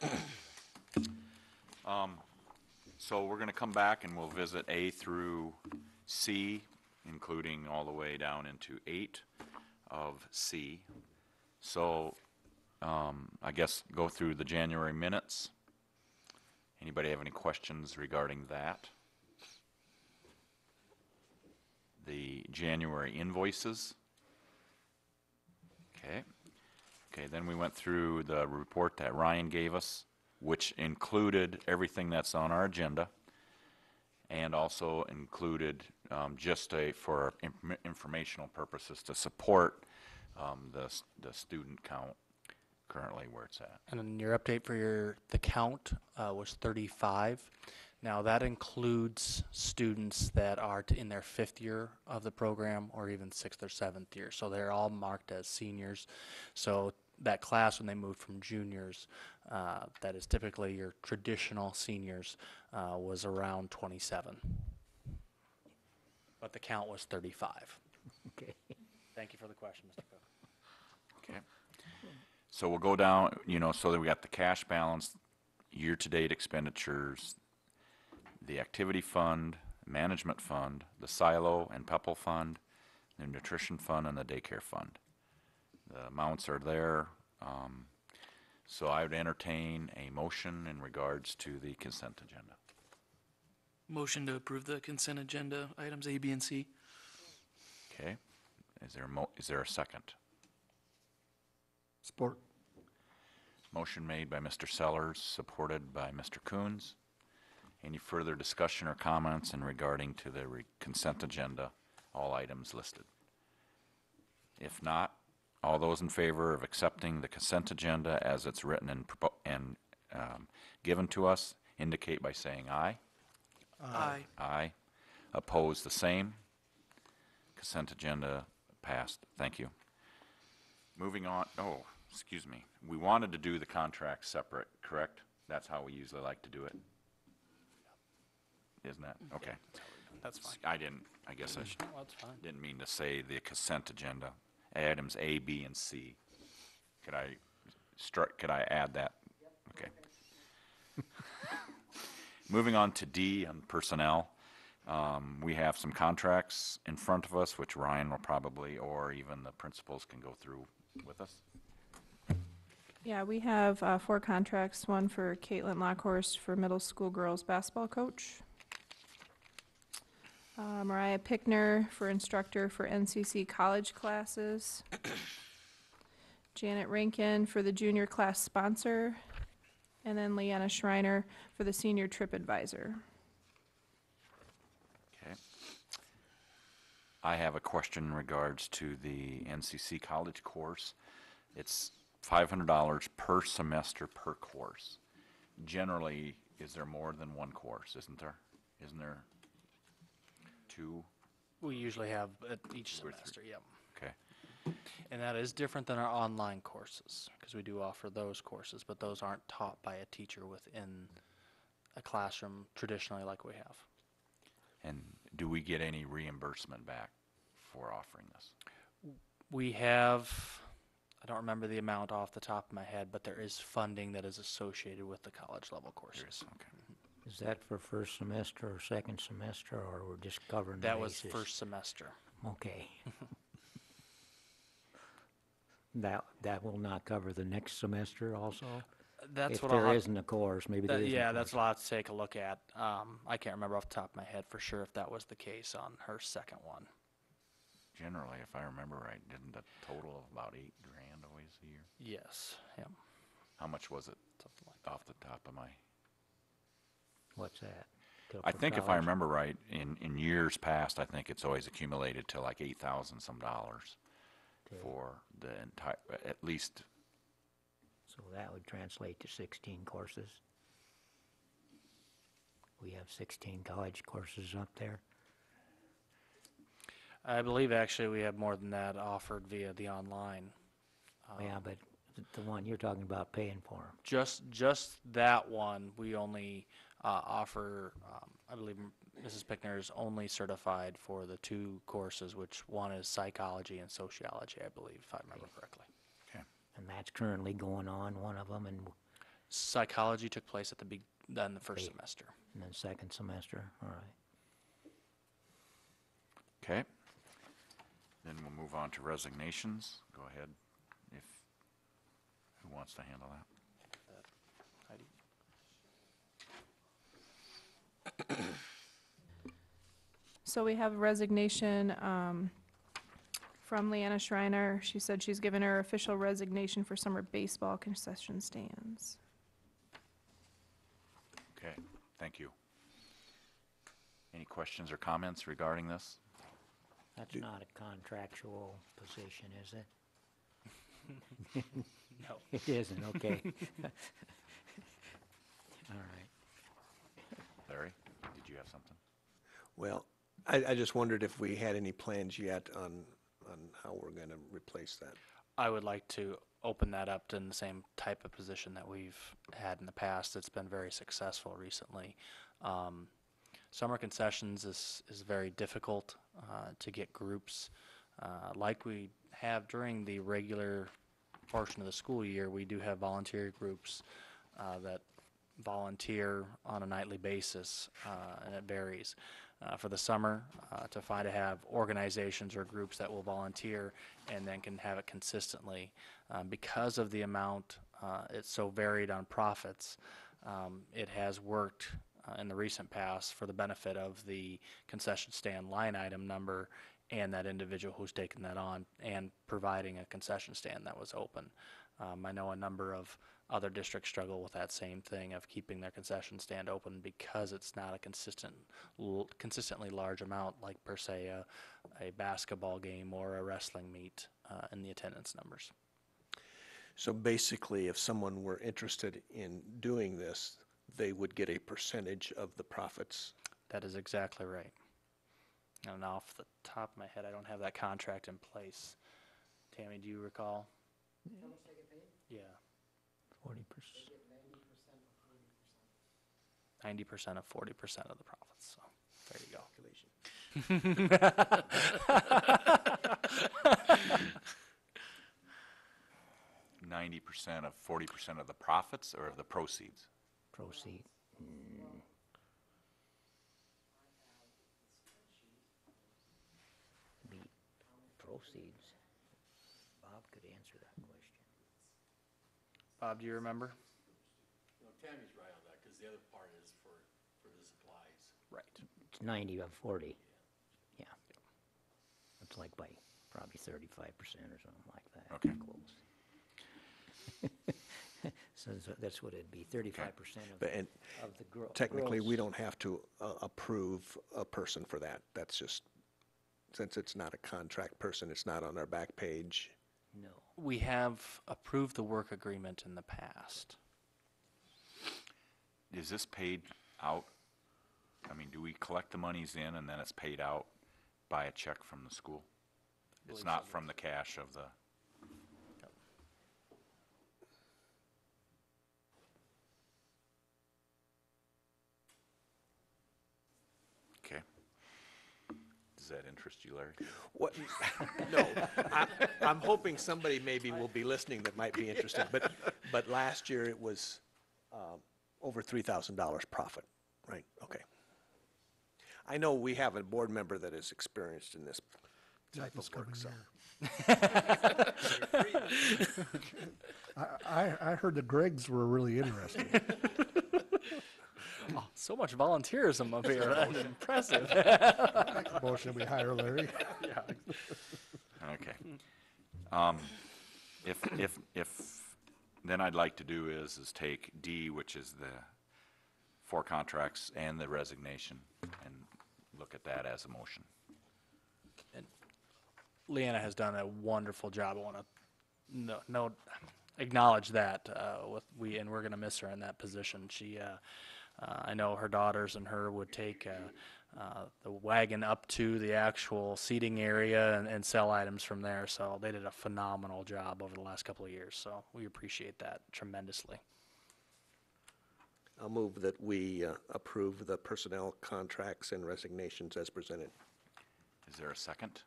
So we're going to come back and we'll visit A through C, including all the way down into 8 of C. So I guess go through the January minutes. Anybody have any questions regarding that? The January invoices. Okay. Okay, then we went through the report that Ryan gave us, which included everything that's on our agenda, and also included just for informational purposes to support the student count currently where it's at. And then your update for the count was 35. Now that includes students that are in their 5th year of the program or even 6th or 7th year. So they're all marked as seniors. So that class, when they moved from juniors, that is typically your traditional seniors, was around 27. But the count was 35. Okay. Thank you for the question, Mr. Cook. Okay. So we'll go down, so that we got the cash balance, year-to-date expenditures, the activity fund, management fund, the silo and PEPAL fund, the nutrition fund, and the daycare fund. The amounts are there. So I would entertain a motion in regards to the consent agenda. Motion to approve the consent agenda, items A, B, and C. Okay. Is there a second? Support. Motion made by Mr. Sellers, supported by Mr. Coons. Any further discussion or comments in regarding to the consent agenda, all items listed? If not, all those in favor of accepting the consent agenda as it's written and given to us indicate by saying aye. Aye. Aye. Opposed, the same. Consent agenda passed. Thank you. Moving on. Oh, excuse me. We wanted to do the contract separate, correct? That's how we usually like to do it. Isn't that? Okay. That's fine. I guess I Oh, that's fine. didn't mean to say the consent agenda. Items A, B, and C. Could I add that? Okay. Moving on to D on personnel. We have some contracts in front of us, which Ryan will probably, or even the principals can go through with us. Yeah, we have 4 contracts, one for Caitlin Lockhorst for middle school girls basketball coach. Mariah Pickner for instructor for NCC college classes. Janet Rankin for the junior class sponsor. And then Leanna Schreiner for the senior trip advisor. Okay. I have a question in regards to the NCC college course. It's $500 per semester per course. Generally, is there more than one course? Isn't there? Isn't there 2? We usually have at each 2 or 3. semester, yep. Okay. And that is different than our online courses, because we do offer those courses, but those aren't taught by a teacher within a classroom traditionally like we have. And do we get any reimbursement back for offering this? We have, I don't remember the amount off the top of my head, but there is funding that is associated with the college level courses. There is, okay. Is that for first semester or second semester, or we're just covering the That was bases? first semester. Okay. That will not cover the next semester also? That's If what I'll there have- isn't a course, maybe there isn't a yeah, course. that's what I'll have to take a look at. I can't remember off the top of my head for sure if that was the case on her second one. Generally, if I remember right, didn't the total of about $8,000 always a year? Yes, yeah, How much was it something like that. off the top of my? What's that? I For think if I college? remember right, in years past, I think it's always accumulated to like $8,000 some dollars Okay. for the entire, at least. So that would translate to 16 courses. We have 16 college courses up there. I believe actually we have more than that offered via the online. Yeah, but the one you're talking about paying for 'em. Just that one, we only offer I believe Mrs. Pickner is only certified for the 2 courses, which one is psychology and sociology, I believe, if I remember correctly. Okay. And that's currently going on, one of them, Psychology took place at the first Okay. semester. in the second semester, all right. Okay. Then we'll move on to resignations. Go ahead, who wants to handle that? Heidi? So we have a resignation from Leanna Schreiner. She said she's given her official resignation for summer baseball concession stands. Okay, thank you. Any questions or comments regarding this? That's not a contractual position, is it? No. It isn't, okay. All right. Larry, did you have something? Well, I just wondered if we had any plans yet on how we're going to replace that. I would like to open that up to the same type of position that we've had in the past. It's been very successful recently. Summer concessions is very difficult to get groups. Like we have during the regular portion of the school year, we do have volunteer groups that volunteer on a nightly basis, and it varies. For the summer, to have organizations or groups that will volunteer and then can have it consistently. Because of the amount, it's so varied on profits, it has worked in the recent past for the benefit of the concession stand line item number and that individual who's taken that on and providing a concession stand that was open. I know a number of other districts struggle with that same thing of keeping their concession stand open because it's not a consistently large amount, like per se a basketball game or a wrestling meet in the attendance numbers. So basically, if someone were interested in doing this, they would get a percentage of the profits. That is exactly right. And off the top of my head, I don't have that contract in place. Tammy, do you recall? How much they get paid? Yeah. 40%. 90% of 40% of the profits. So there you go. 90% of 40% of the profits or of the proceeds? Proceed. Be proceeds. Bob could answer that question. Bob, do you remember? No, Tammy's right on that, because the other part is for the supplies. Right. It's 90 of 40. Yeah. It's like by probably 35% or something like that. Okay. Close. So that's what it'd be, 35% And of the technically, we gross. don't have to approve a person for that. That's just, since it's not a contract person, it's not on our back page. No. We have approved the work agreement in the past. Is this paid out? I mean, do we collect the monies in and then it's paid out by a check from the school? It's not from the cash of the... Okay. Does that interest you, Larry? What, no, I'm hoping somebody maybe will be listening that might be interested, but last year it was over $3,000 profit, right? Okay. I know we have a board member that is experienced in this type of work, so. I heard the Greggs were really interesting. Oh, so much volunteerism up here. That's impressive. Motion we hire Larry. Okay. If then I'd like to do is take D, which is the 4 contracts and the resignation, and look at that as a motion. And Leanna has done a wonderful job. I want to acknowledge that and we're going to miss her in that position. She, I know her daughters and her would take the wagon up to the actual seating area and sell items from there. So they did a phenomenal job over the last couple of years. So we appreciate that tremendously. I'll move that we approve the personnel contracts and resignations as presented. Is there a second?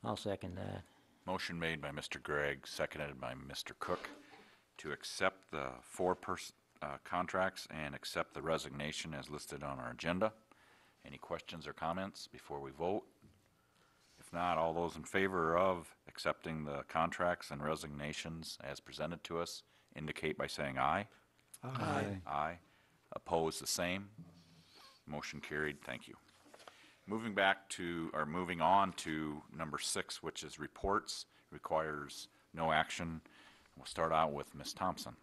I'll second that. Motion made by Mr. Gregg, seconded by Mr. Cook, to accept the four contracts and accept the resignation as listed on our agenda. Any questions or comments before we vote? If not, all those in favor of accepting the contracts and resignations as presented to us indicate by saying aye. Aye. Aye. Opposed, the same. Motion carried. Thank you. Moving on to number 6, which is reports, requires no action. We'll start out with Ms. Thompson.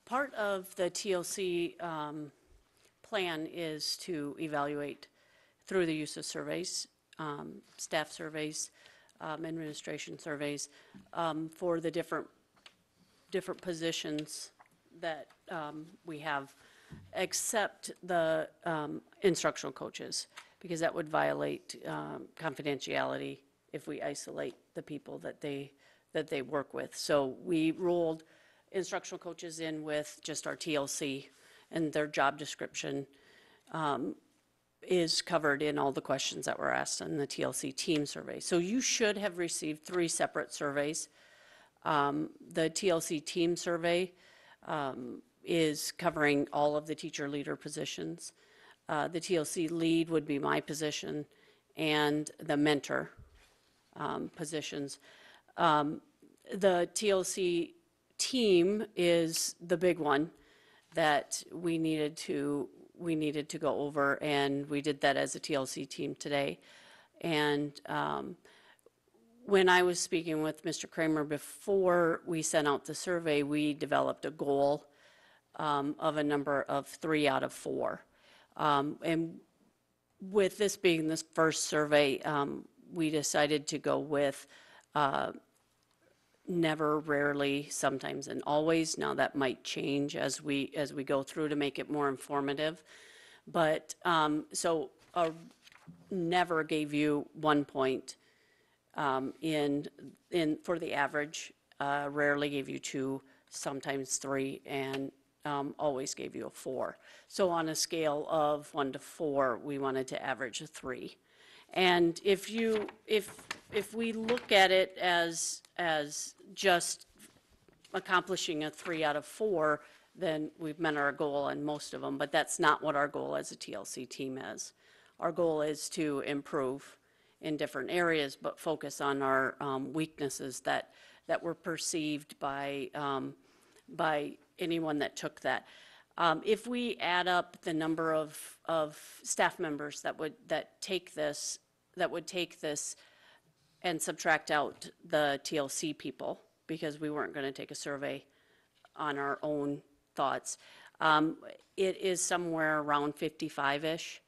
Part of the TLC plan is to evaluate through the use of surveys, staff surveys, administration surveys, for the different positions that we have, except the instructional coaches, because that would violate confidentiality if we isolate the people that they work with. So we rolled instructional coaches in with just our TLC, and their job description is covered in all the questions that were asked in the TLC team survey. So you should have received 3 separate surveys. The TLC team survey is covering all of the teacher leader positions. The TLC lead would be my position, and the mentor positions. The TLC team is the big one that we needed to go over, and we did that as a TLC team today. And when I was speaking with Mr. Kramer before we sent out the survey, we developed a goal of a number of 3 out of 4. And with this being this first survey, we decided to go with never, rarely, sometimes, and always. Now that might change as we go through to make it more informative. But so never gave you 1 point in for the average. Rarely gave you 2, sometimes 3, and always gave you a 4. So on a scale of 1 to 4, we wanted to average a 3. And if we look at it as just accomplishing a 3 out of 4, then we've met our goal on most of them, but that's not what our goal as a TLC team is. Our goal is to improve in different areas, but focus on our weaknesses that were perceived by anyone that took that. If we add up the number of staff members that would take this and subtract out the TLC people, because we weren't going to take a survey on our own thoughts, it is somewhere around 55-ish.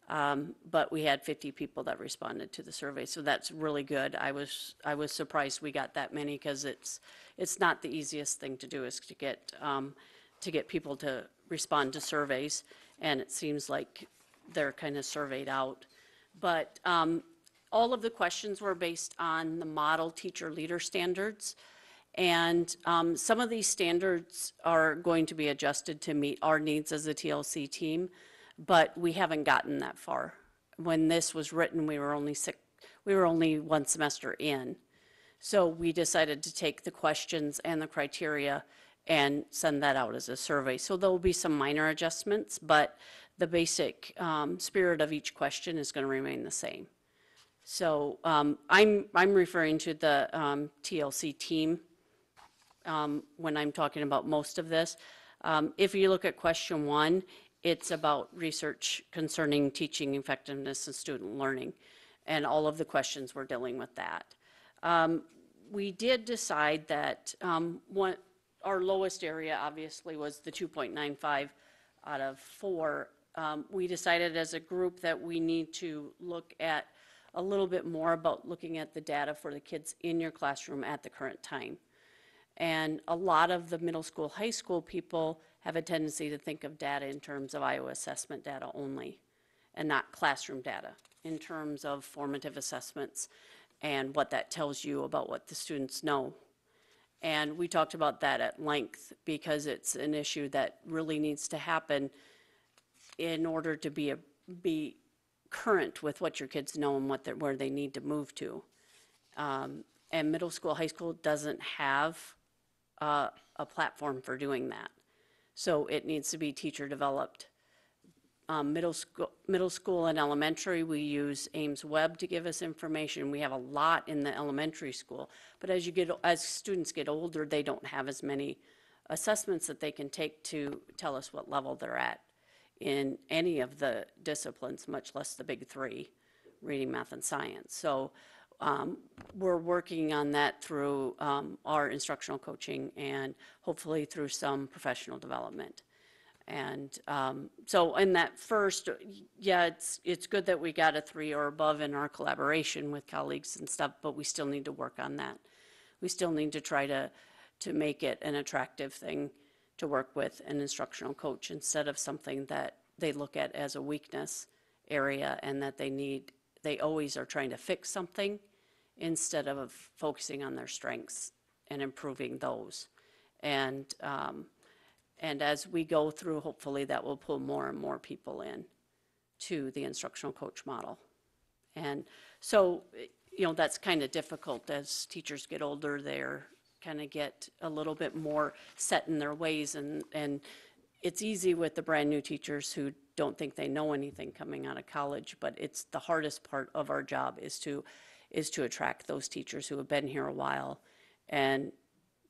But we had 50 people that responded to the survey, so that's really good. I was surprised we got that many, because it's not the easiest thing to do, is to get people to respond to surveys, and it seems like they're kind of surveyed out. But all of the questions were based on the model teacher leader standards, and some of these standards are going to be adjusted to meet our needs as a TLC team, but we haven't gotten that far. When this was written, we were only 1 semester in. So we decided to take the questions and the criteria and send that out as a survey. So there will be some minor adjustments, but the basic spirit of each question is going to remain the same. So I'm referring to the TLC team when I'm talking about most of this. If you look at question 1, it's about research concerning teaching effectiveness and student learning, and all of the questions were dealing with that. We did decide that our lowest area obviously was the 2.95 out of 4. We decided as a group that we need to look at a little bit more about looking at the data for the kids in your classroom at the current time. And a lot of the middle school, high school people have a tendency to think of data in terms of Iowa assessment data only. and not classroom data in terms of formative assessments and what that tells you about what the students know. And we talked about that at length because it's an issue that really needs to happen in order to be current with what your kids know and where they need to move to. And middle school, high school doesn't have a platform for doing that. So it needs to be teacher developed. Middle school and elementary, we use Ames Web to give us information. We have a lot in the elementary school, but as students get older, they don't have as many assessments that they can take to tell us what level they're at in any of the disciplines, much less the big three, reading, math, and science. So we're working on that through our instructional coaching and hopefully through some professional development. And so in that first, yeah, it's good that we got a 3 or above in our collaboration with colleagues and stuff, but we still need to work on that. We still need to try to make it an attractive thing to work with an instructional coach instead of something that they look at as a weakness area and that they always are trying to fix something instead of focusing on their strengths and improving those. And as we go through, hopefully that will pull more and more people in to the instructional coach model. And so, that's kind of difficult as teachers get older. They're kind of get a little bit more set in their ways. And it's easy with the brand new teachers who don't think they know anything coming out of college, but it's the hardest part of our job is to attract those teachers who have been here a while and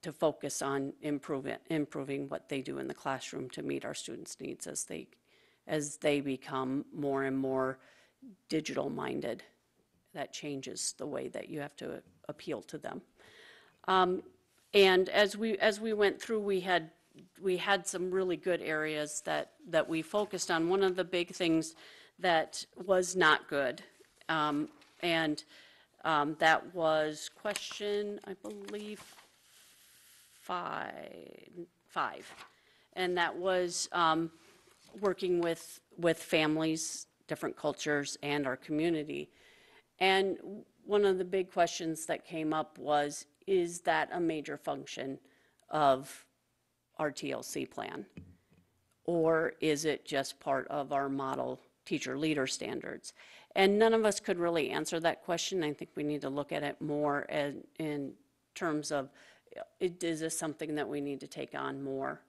to focus on improving what they do in the classroom to meet our students' needs as they become more and more digital minded. That changes the way that you have to appeal to them. And as we went through, we had some really good areas that we focused on. One of the big things that was not good, and that was question, I believe, 5, and that was working with families, different cultures, and our community. And one of the big questions that came up was, is that a major function of our TLC plan? Or is it just part of our model teacher leader standards? And none of us could really answer that question. I think we need to look at it more in terms of, is this something that we need to take on more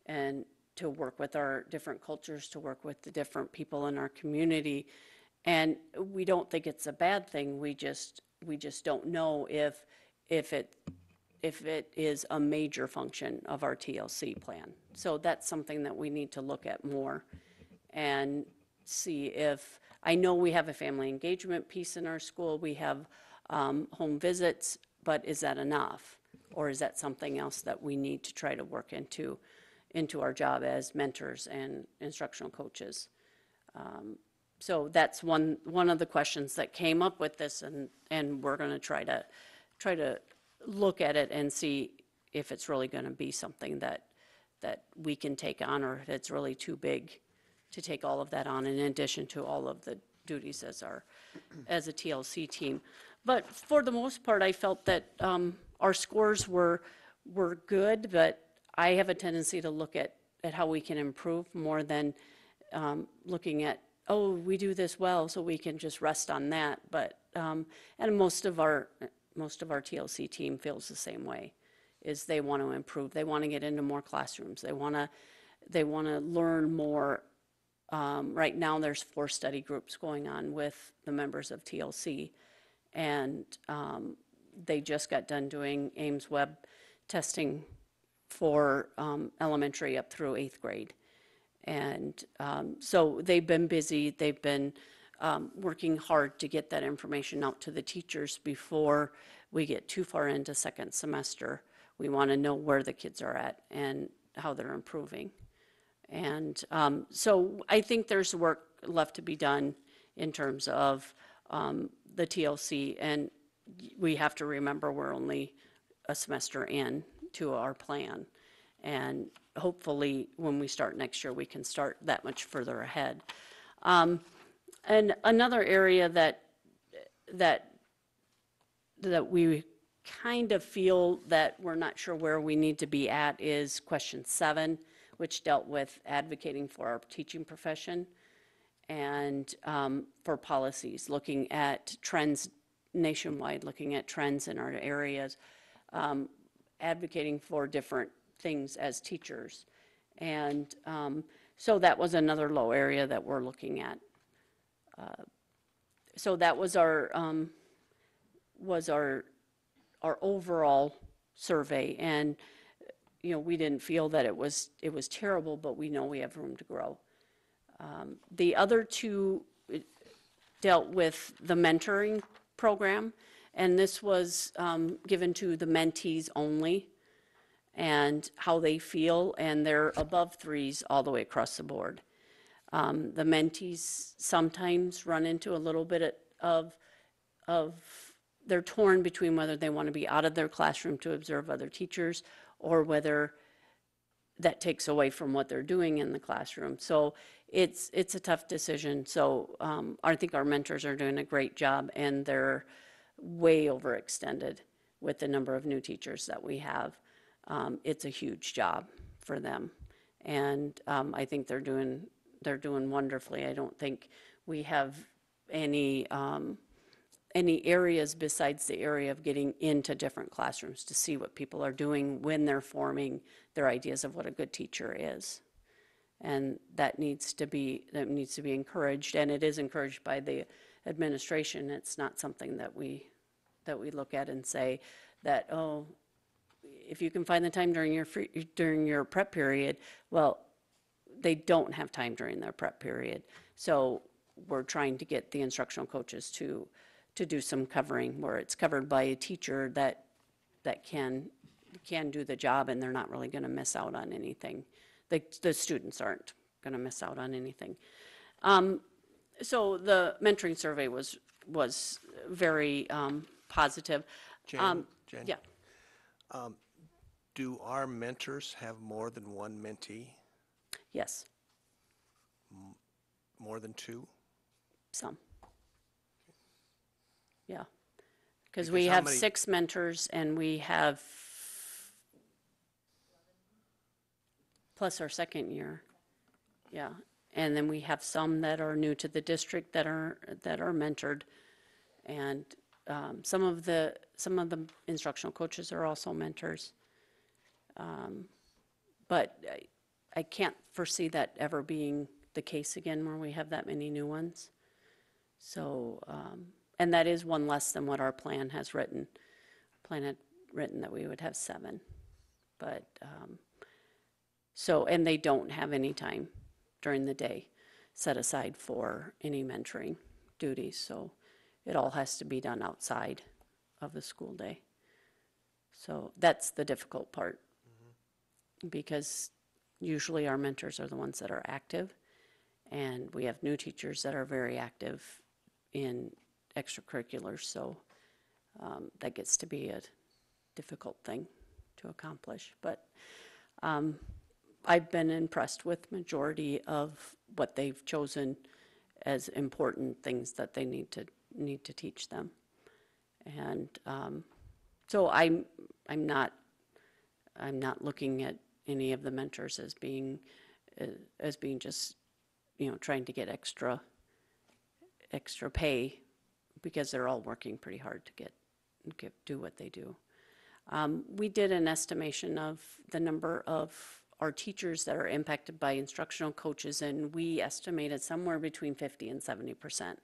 and to work with our different cultures, to work with the different people in our community? And we don't think it's a bad thing. We just don't know if it is a major function of our TLC plan. So that's something that we need to look at more and see if, I know we have a family engagement piece in our school, we have home visits, but is that enough? Or is that something else that we need to try to work into our job as mentors and instructional coaches? So that's one of the questions that came up with this, and we're going to try to look at it and see if it's really going to be something that we can take on, or if it's really too big to take all of that on in addition to all of the duties as a TLC team. But for the most part, I felt that our scores were good, but I have a tendency to look at how we can improve more than looking at, oh, we do this well, so we can just rest on that. But and most of our TLC team feels the same way, is they want to improve. They want to get into more classrooms. They want to learn more. Right now, there's 4 study groups going on with the members of TLC, and they just got done doing Ames Web testing for elementary up through 8th grade. And so they've been busy. They've been working hard to get that information out to the teachers before we get too far into second semester. We want to know where the kids are at and how they're improving. And so I think there's work left to be done in terms of the TLC, and we have to remember we're only a semester in to our plan. And hopefully when we start next year, we can start that much further ahead. And another area that we kind of feel that we're not sure where we need to be at is question 7, which dealt with advocating for our teaching profession and for policies, looking at trends nationwide, looking at trends in our areas, advocating for different things as teachers. And so that was another low area that we're looking at. So that was our overall survey, and you know, we didn't feel that it was terrible, but we know we have room to grow. The other 2 dealt with the mentoring program, and this was given to the mentees only and how they feel, and they're above 3s all the way across the board. The mentees sometimes run into a little bit of they're torn between whether they want to be out of their classroom to observe other teachers or whether that takes away from what they're doing in the classroom. So it's a tough decision. So I think our mentors are doing a great job, and they're way overextended with the number of new teachers that we have. It's a huge job for them, and I think they're doing wonderfully. I don't think we have any areas besides the area of getting into different classrooms to see what people are doing when they're forming their ideas of what a good teacher is. And that needs to be encouraged, and it is encouraged by the administration. It's not something that we look at and say that, oh, if you can find the time during your prep period, well, they don't have time during their prep period. So we're trying to get the instructional coaches to do some covering where it's covered by a teacher that can do the job, and they're not really going to miss out on anything. The students aren't going to miss out on anything. So the mentoring survey was very positive. Jen? Yeah. Do our mentors have more than one mentee? Yes. More than 2? Some. Yeah. Because Because we how have many- 6 mentors, and we have, plus our second year. Yeah. And then we have some that are new to the district that are mentored. And some of the instructional coaches are also mentors. But I can't foresee that ever being the case again where we have that many new ones. So, and that is one less than what our plan has written. Plan had written that we would have 7. But, so, and they don't have any time during the day set aside for any mentoring duties. So it all has to be done outside of the school day. So that's the difficult part. Because usually our mentors are the ones that are active, and we have new teachers that are very active in extracurriculars, so that gets to be a difficult thing to accomplish. But I've been impressed with majority of what they've chosen as important things that they need to teach them. And so I'm not looking at any of the mentors as being just, you know, trying to get extra pay, because they're all working pretty hard to do what they do. We did an estimation of the number of our teachers that are impacted by instructional coaches, and we estimated somewhere between 50 and 70%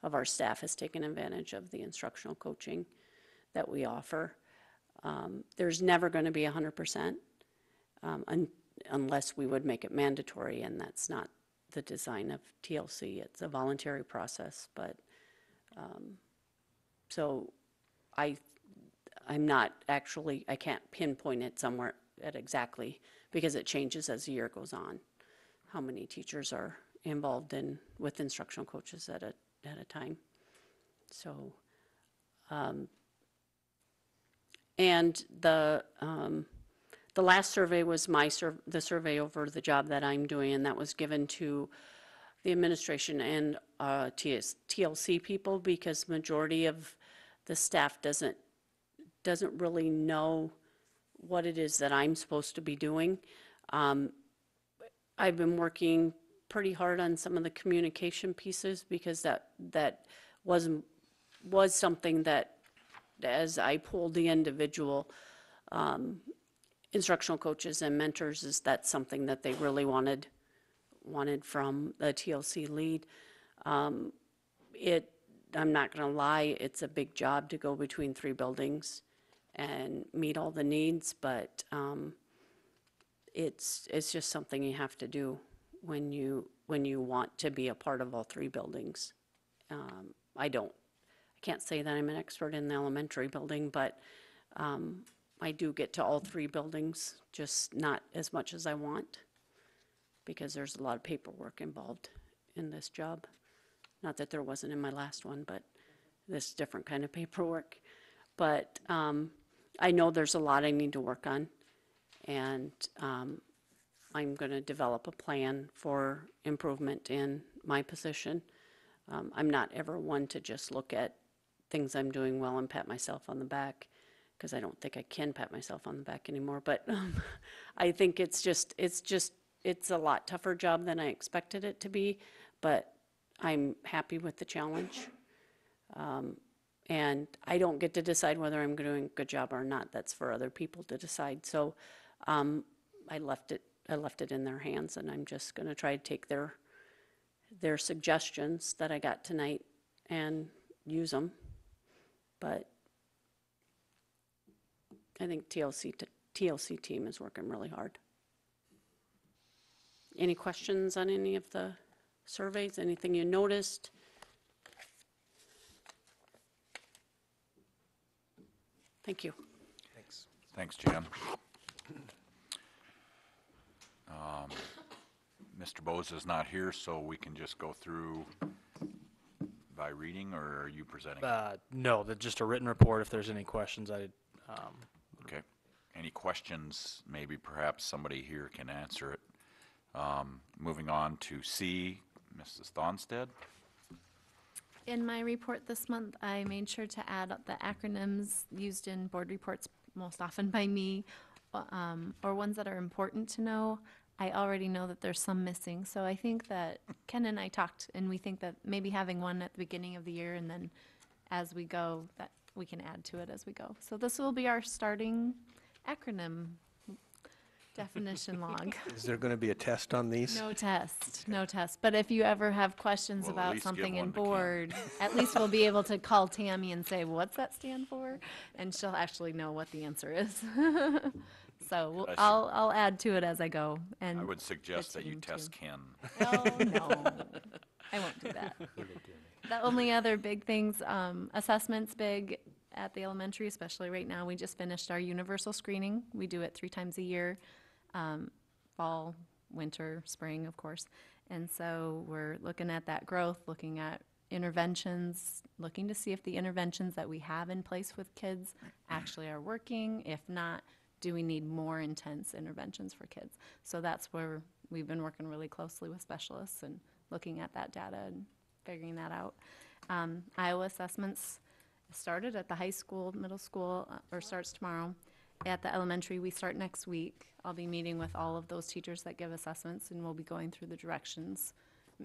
of our staff has taken advantage of the instructional coaching that we offer. There's never going to be 100%. Unless we would make it mandatory, and that's not the design of TLC. It's a voluntary process, but so I'm not actually, I can't pinpoint it somewhere at exactly, because it changes as the year goes on, how many teachers are involved with instructional coaches at a time. So, and the last survey was the survey over the job that I'm doing, and that was given to the administration and TLC people, because majority of the staff doesn't really know what it is that I'm supposed to be doing. I've been working pretty hard on some of the communication pieces, because that was something that, as I pulled the individual instructional coaches and mentors, that's something that they really wanted from the TLC lead. I'm not going to lie, it's a big job to go between 3 buildings and meet all the needs, but it's just something you have to do when you want to be a part of all 3 buildings. I can't say that I'm an expert in the elementary building, but I do get to all 3 buildings, just not as much as I want, because there's a lot of paperwork involved in this job. Not that there wasn't in my last one, but this different kind of paperwork. But I know there's a lot I need to work on, and I'm going to develop a plan for improvement in my position. I'm not ever one to just look at things I'm doing well and pat myself on the back, because I don't think I can pat myself on the back anymore. But I think it's a lot tougher job than I expected it to be, but I'm happy with the challenge. And I don't get to decide whether I'm doing a good job or not. That's for other people to decide. So I left it in their hands, and I'm just going to try to take their suggestions that I got tonight and use them. But I think TLC team is working really hard. Any questions on any of the surveys? Anything you noticed? Thank you. Thanks. Thanks, Jen. Mr. Bose is not here, so we can just go through by reading, or are you presenting? No, just a written report. If there's any questions, Okay. Any questions? Maybe perhaps somebody here can answer it. Moving on to C, Mrs. Thonstead. In my report this month, I made sure to add up the acronyms used in board reports most often by me, or ones that are important to know. I already know that there's some missing, so I think that Ken and I talked, and we think that maybe having one at the beginning of the year, and then as we go, that we can add to it as we go. So this will be our starting acronym definition log. Is there going to be a test on these? No test, no test. But if you ever have questions Well, at about least give something in one to Ken. board, at least we'll be able to call Tammy and say, what's that stand for? And she'll actually know what the answer is. So I'll add to it as I go. And I would suggest the that you team, test too. Ken. Oh, no, I won't do that. The only other big things, assessment's big at the elementary, especially right now. We just finished our universal screening. We do it 3 times a year, fall, winter, spring, of course. And so we're looking at that growth, looking at interventions, looking to see if the interventions that we have in place with kids actually are working. If not, do we need more intense interventions for kids? So that's where we've been working really closely with specialists and looking at that data and figuring that out. Iowa assessments started at the high school, middle school, or starts tomorrow. At the elementary, we start next week. I'll be meeting with all of those teachers that give assessments, and we'll be going through the directions,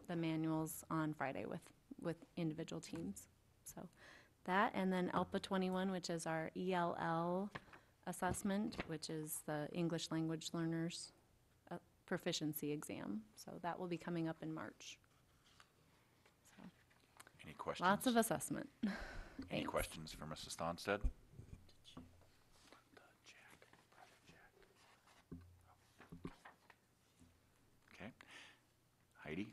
the manuals on Friday with individual teams. So that, and then ELPA 21, which is our ELL assessment, which is the English language learners proficiency exam. So that will be coming up in March. So Any questions? lots of assessment. Any Thanks. questions for Mrs. Thonstead? Okay. Heidi?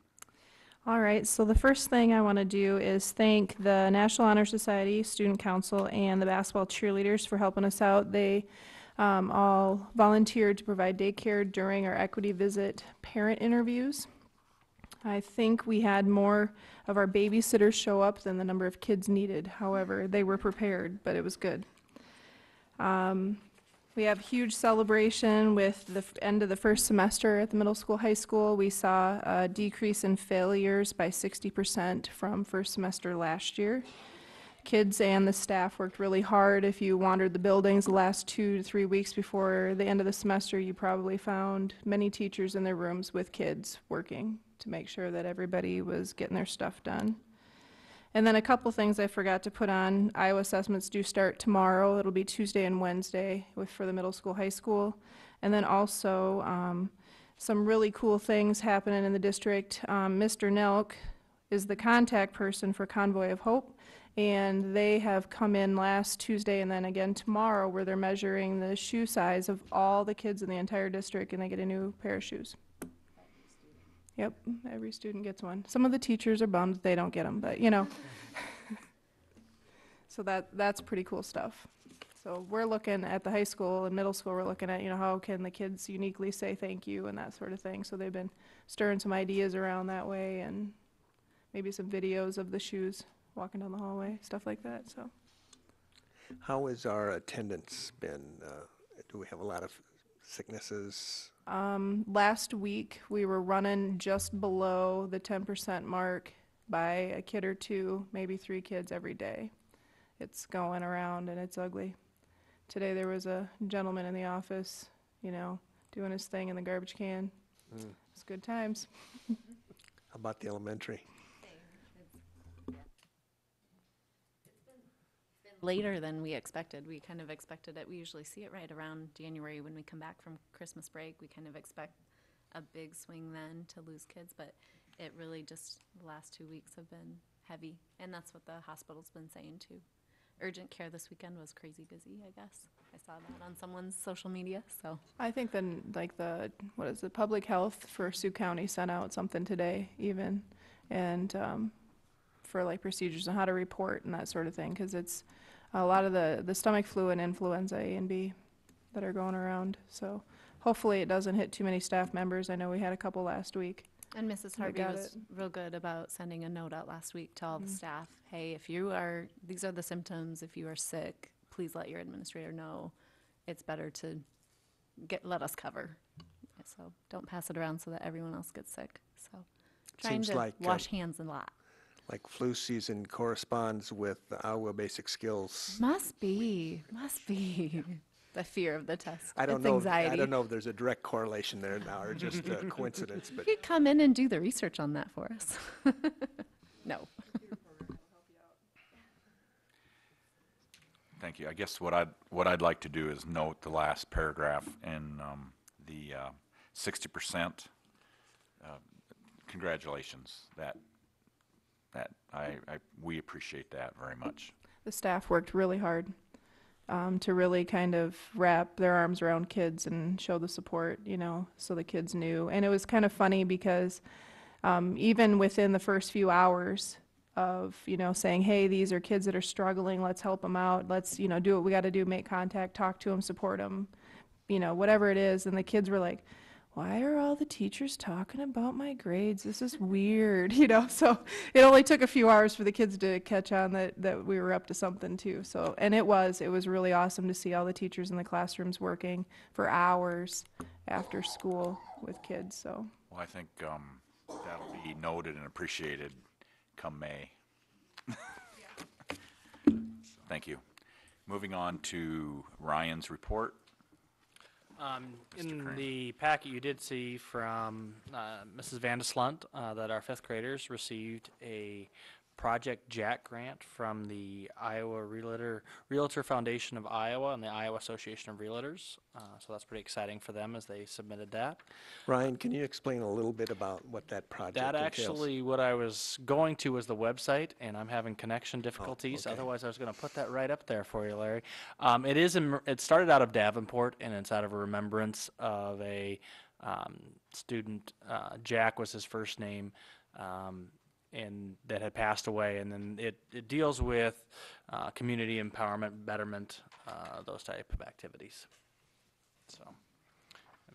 All right, so the first thing I want to do is thank the National Honor Society, Student Council, and the basketball cheerleaders for helping us out. They all volunteered to provide daycare during our equity visit parent interviews. I think we had more of our babysitters show up than the number of kids needed. However, they were prepared, but it was good. We have huge celebration with the end of the first semester at the middle school, high school. We saw a decrease in failures by 60% from first semester last year. Kids and the staff worked really hard. If you wandered the buildings the last 2 to 3 weeks before the end of the semester, you probably found many teachers in their rooms with kids working to make sure that everybody was getting their stuff done. And then a couple things I forgot to put on. Iowa assessments do start tomorrow. It'll be Tuesday and Wednesday for the middle school, high school. And then also some really cool things happening in the district. Mr. Nelk is the contact person for Convoy of Hope, and they have come in last Tuesday and then again tomorrow where they're measuring the shoe size of all the kids in the entire district, and they get a new pair of shoes. Yep, every student gets one. Some of the teachers are bummed they don't get them, but you know. So that's pretty cool stuff. So we're looking at the high school and middle school, we're looking at, you know, how can the kids uniquely say thank you and that sort of thing. So they've been stirring some ideas around that way, and maybe some videos of the shoes walking down the hallway, stuff like that, so. How has our attendance been? Do we have a lot of sicknesses? Last week, we were running just below the 10% mark by a kid or two, maybe 3 kids every day. It's going around and it's ugly. Today there was a gentleman in the office, you know, doing his thing in the garbage can. It's good times. How about the elementary? Later than we expected. We kind of expected it. We usually see it right around January when we come back from Christmas break. We kind of expect a big swing then to lose kids, but it really just, the last 2 weeks have been heavy, and that's what the hospital's been saying too. Urgent care this weekend was crazy busy, I guess. I saw that on someone's social media, so. I think then, like public health for Sioux County sent out something today even, and for like procedures on how to report and that sort of thing, because it's a lot of the stomach flu and influenza A and B that are going around. So hopefully it doesn't hit too many staff members. I know we had a couple last week. And Mrs. Harvey was real good about sending a note out last week to all the staff. Hey, if you are, these are the symptoms. If you are sick, please let your administrator know. It's better to let us cover. So don't pass it around so that everyone else gets sick. So trying Seems to like, wash hands a lot. Like flu season corresponds with Iowa basic skills. Must be. The fear of the test. I don't It's know. anxiety. I don't know if there's a direct correlation there now, or just a coincidence. But You could come in and do the research on that for us. No. Thank you. I guess what I'd like to do is note the last paragraph in the 60%. Congratulations. We appreciate that very much. The staff worked really hard to really kind of wrap their arms around kids and show the support, you know, so the kids knew. And it was kind of funny because even within the first few hours of, you know, saying, hey, these are kids that are struggling, let's help them out, let's, you know, do what we got to do, make contact, talk to them, support them, you know, whatever it is. And the kids were like, why are all the teachers talking about my grades? This is weird, you know. So it only took a few hours for the kids to catch on that we were up to something too. So, and it was really awesome to see all the teachers in the classrooms working for hours after school with kids. So. Well, I think that'll be noted and appreciated come May. Thank you. Moving on to Ryan's report. In the packet, you did see from Mrs. Vandeslunt that our 5th graders received a Project Jack grant from the Iowa Realtor Foundation of Iowa and the Iowa Association of Realtors. So that's pretty exciting for them as they submitted that. Ryan, can you explain a little bit about what that project That entails? actually, what I was going to was the website, and I'm having connection difficulties. okay. Otherwise, I was going to put that right up there for you, Larry. It started out of Davenport, and it's out of a remembrance of a student. Jack was his first name, and that had passed away. And then it deals with community empowerment, betterment, those type of activities. So.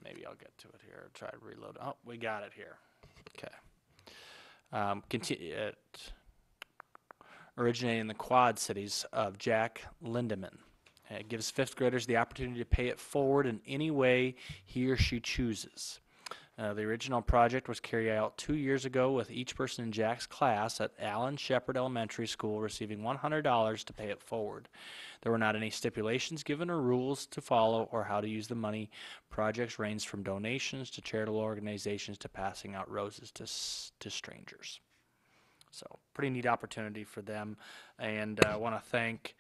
Maybe I'll get to it here. Try to reload. Oh, we got it here. Okay. Originating in the Quad Cities of Jack Lindemann It gives fifth graders the opportunity to pay it forward in any way he or she chooses. The original project was carried out 2 years ago with each person in Jack's class at Allen Shepherd Elementary School receiving $100 to pay it forward. There were not any stipulations given or rules to follow or how to use the money. Projects ranged from donations to charitable organizations to passing out roses to strangers. So pretty neat opportunity for them, and I want to thank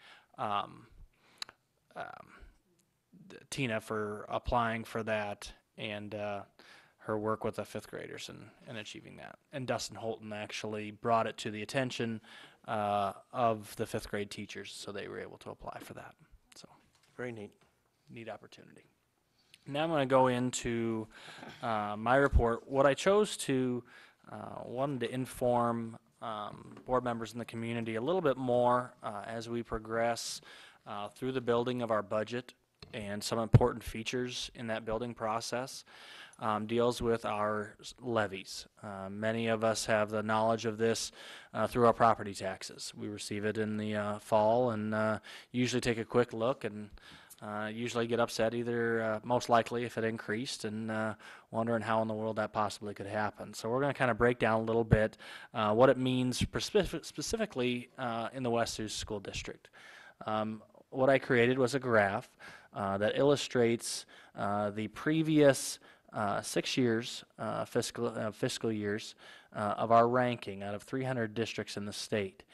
Tina for applying for that and her work with the fifth graders and achieving that. And Dustin Holton actually brought it to the attention of the fifth grade teachers, so they were able to apply for that. So Very neat. neat opportunity. Now I'm going to go into my report. What I chose to wanted to inform board members in the community a little bit more as we progress through the building of our budget, and some important features in that building process deals with our levies. Many of us have the knowledge of this through our property taxes. We receive it in the fall and usually take a quick look and usually get upset, either most likely if it increased, and wondering how in the world that possibly could happen. So we're going to kind of break down a little bit what it means specifically in the West Sioux School District. What I created was a graph that illustrates the previous 6 years, fiscal years, of our ranking out of 300 districts in the state.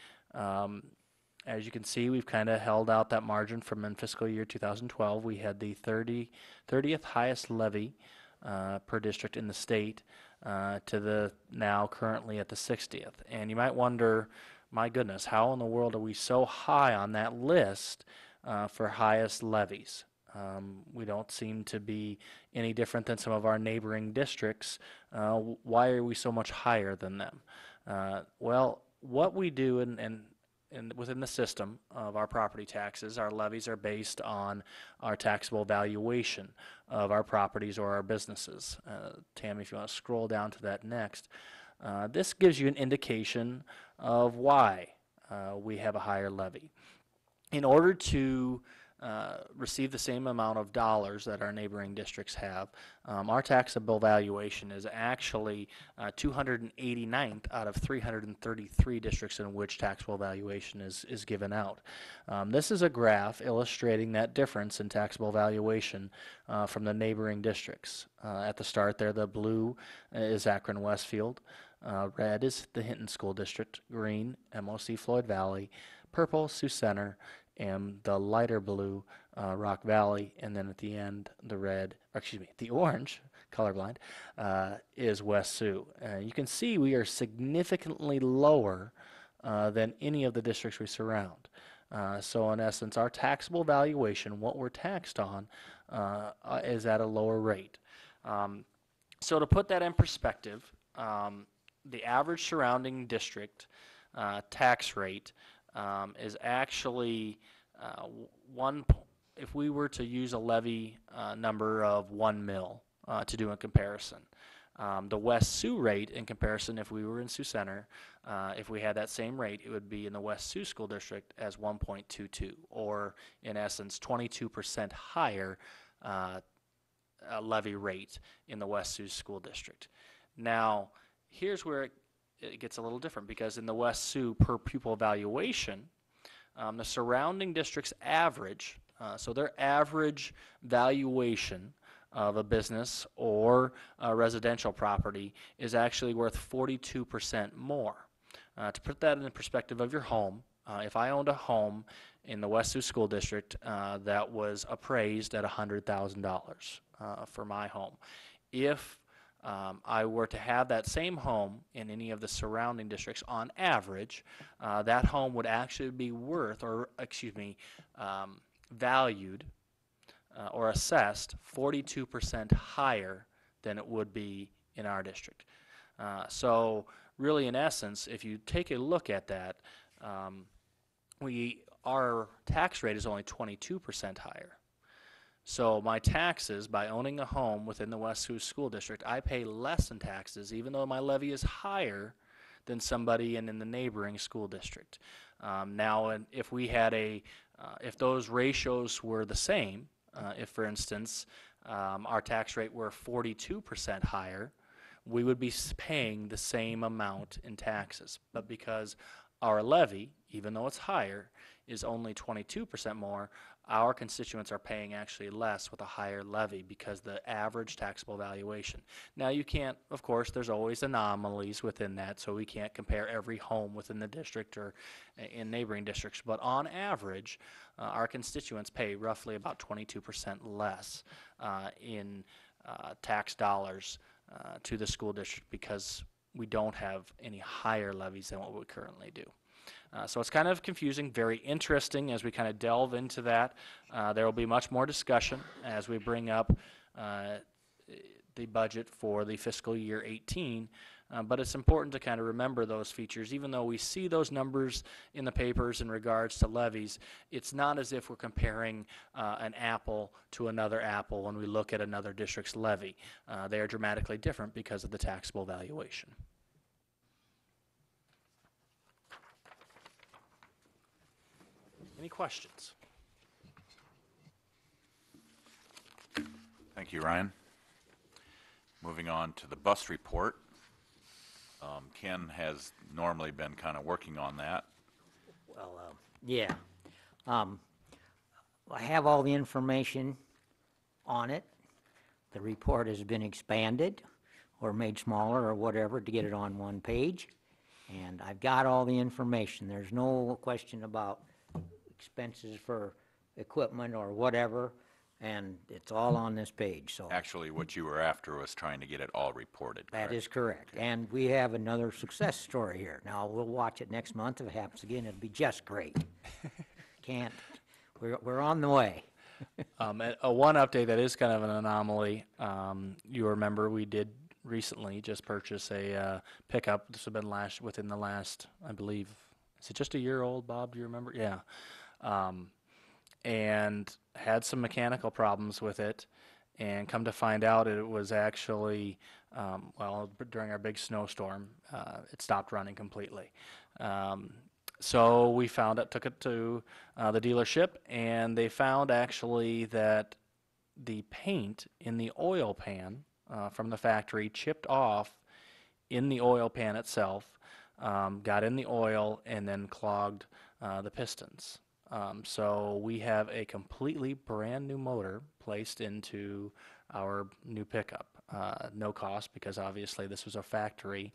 As you can see, we've kind of held out that margin from in fiscal year 2012. We had the 30th highest levy per district in the state to the now currently at the 60th. And you might wonder, my goodness, how in the world are we so high on that list for highest levies? We don't seem to be any different than some of our neighboring districts. Why are we so much higher than them? Well, what we do and within the system of our property taxes, our levies are based on our taxable valuation of our properties or our businesses. Tammy, if you want to scroll down to that next, this gives you an indication of why we have a higher levy. In order to receive the same amount of dollars that our neighboring districts have, our taxable valuation is actually 289th out of 333 districts in which taxable valuation is given out. This is a graph illustrating that difference in taxable valuation from the neighboring districts. At the start there, the blue is Akron Westfield, red is the Hinton School District, green MOC Floyd Valley, purple Sioux Center, and the lighter blue Rock Valley, and then at the end the orange, colorblind, is West Sioux. You can see we are significantly lower than any of the districts we surround. So in essence, our taxable valuation, what we're taxed on, is at a lower rate. So to put that in perspective, the average surrounding district tax rate is actually if we were to use a levy number of 1 mil to do a comparison. The West Sioux rate in comparison, if we were in Sioux Center, if we had that same rate, it would be in the West Sioux School District as 1.22, or in essence 22% higher levy rate in the West Sioux School District. Now, here's where it gets a little different, because in the West Sioux per pupil valuation, the surrounding districts average, so their average valuation of a business or a residential property is actually worth 42% more. To put that in the perspective of your home, if I owned a home in the West Sioux School District that was appraised at $100,000 for my home, if I were to have that same home in any of the surrounding districts, on average, that home would actually be worth, valued or assessed 42% higher than it would be in our district. So really, in essence, if you take a look at that, our tax rate is only 22% higher. So my taxes, by owning a home within the West Sioux School District, I pay less in taxes, even though my levy is higher than somebody in the neighboring school district. Now, if we had if those ratios were the same, if, for instance, our tax rate were 42% higher, we would be paying the same amount in taxes. But because our levy, even though it's higher, is only 22% more, our constituents are paying actually less with a higher levy because the average taxable valuation. Now, you can't, of course, there's always anomalies within that, so we can't compare every home within the district or in neighboring districts, but on average, our constituents pay roughly about 22% less in tax dollars to the school district because we don't have any higher levies than what we currently do. So it's kind of confusing, very interesting as we kind of delve into that. There will be much more discussion as we bring up the budget for the fiscal year 18. But it's important to kind of remember those features. Even though we see those numbers in the papers in regards to levies, it's not as if we're comparing an apple to another apple when we look at another district's levy. They are dramatically different because of the taxable valuation. Any questions? Thank you, Ryan. Moving on to the bus report. Ken has normally been kind of working on that. Well, yeah. I have all the information on it. The report has been expanded or made smaller or whatever to get it on one page. And I've got all the information. There's no question about expenses for equipment or whatever, and it's all on this page, so. Actually, what you were after was trying to get it all reported. That is correct. And we have another success story here. Now, we'll watch it next month. If it happens again, it'll be just great. We're on the way. One update that is kind of an anomaly, you remember we did recently just purchase a pickup. This has been within the last, I believe, is it just a year old, Bob? Do you remember? Yeah. And had some mechanical problems with it, and come to find out it was actually, during our big snowstorm, it stopped running completely. So we took it to the dealership, and they found actually that the paint in the oil pan from the factory chipped off in the oil pan itself, got in the oil, and then clogged the pistons. So we have a completely brand new motor placed into our new pickup. No cost, because obviously this was a factory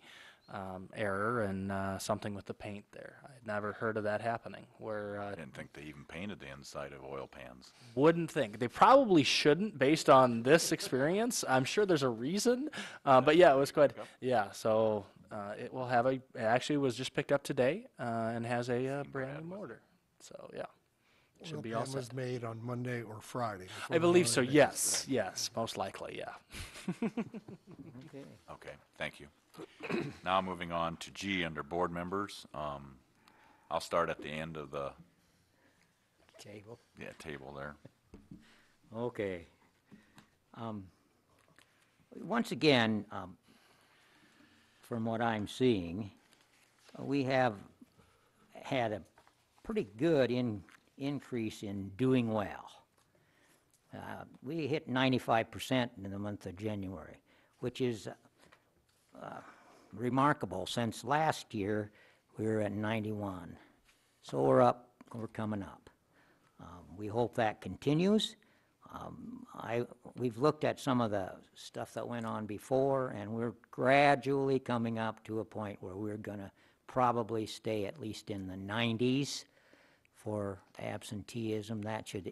error and something with the paint there. I'd never heard of that happening. I didn't think they even painted the inside of oil pans. Wouldn't think. They probably shouldn't, based on this experience. I'm sure there's a reason, but yeah, it was quite. Yeah, so it will have it actually was just picked up today and has a brand new motor. So yeah, it should be all set. Was made on Monday or Friday. I believe so. Yes, most likely. Yeah. Okay, thank you. Now moving on to G under board members. I'll start at the end of the Table. table there. Okay. Once again, from what I'm seeing, we have had a pretty good increase in doing well. We hit 95% in the month of January, which is remarkable. Since last year, we were at 91. So we're coming up. We hope that continues. We've looked at some of the stuff that went on before, and we're gradually coming up to a point where we're going to probably stay at least in the 90s for absenteeism. That should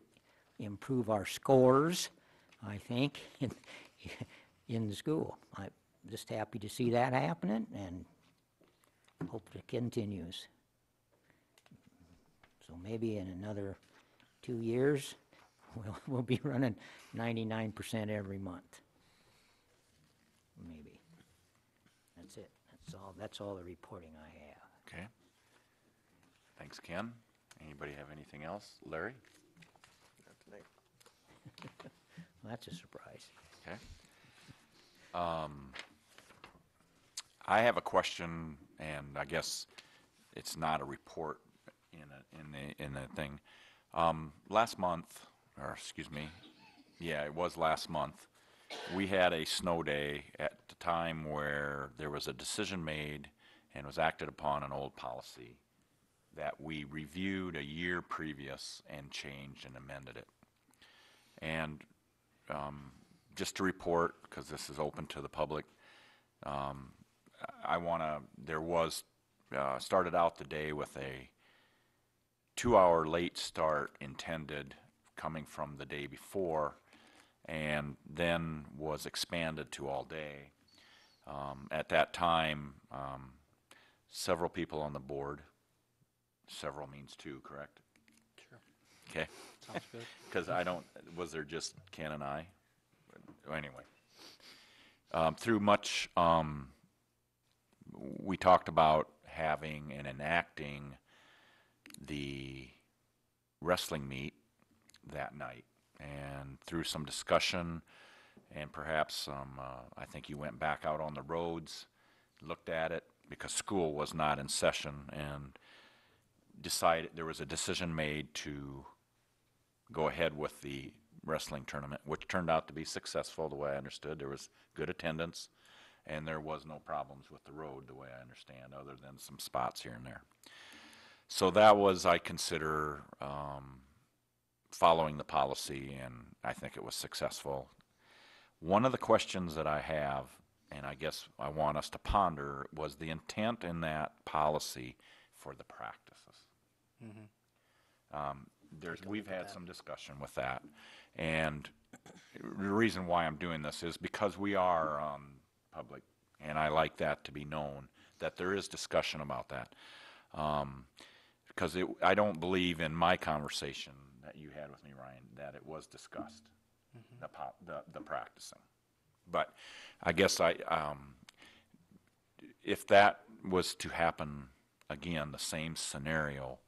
improve our scores, I think, in the school. I'm just happy to see that happening and hope it continues. So maybe in another 2 years, we'll be running 99% every month. Maybe. That's it. That's all the reporting I have. Okay. Thanks, Ken. Anybody have anything else? Larry? Well, that's a surprise. Okay. I have a question and I guess it's not a report in the thing. Last month, or excuse me, yeah, it was last month, we had a snow day at the time where there was a decision made and was acted upon an old policy that we reviewed a year previous and changed and amended it. And just to report, because this is open to the public, there was, started out the day with a 2-hour late start intended coming from the day before, and then was expanded to all day. At that time, several people on the board, several means two, correct? Sure. Okay. Sounds good. Because was there just Ken and I? Anyway. Through much, we talked about having and enacting the wrestling meet that night. And through some discussion and perhaps some, I think you went back out on the roads, looked at it, because school was not in session, and decided, there was a decision made to go ahead with the wrestling tournament, which turned out to be successful the way I understood. There was good attendance, and there was no problems with the road the way I understand, other than some spots here and there. So that was, I consider, following the policy, and I think it was successful. One of the questions that I have, and I guess I want us to ponder, was the intent in that policy for the practices. We've had some discussion with that, and the reason why I'm doing this is because we are public, and I like that to be known, that there is discussion about that. Because I don't believe in my conversation that you had with me, Ryan, that it was discussed, the practicing. But I guess if that was to happen again, the same scenario,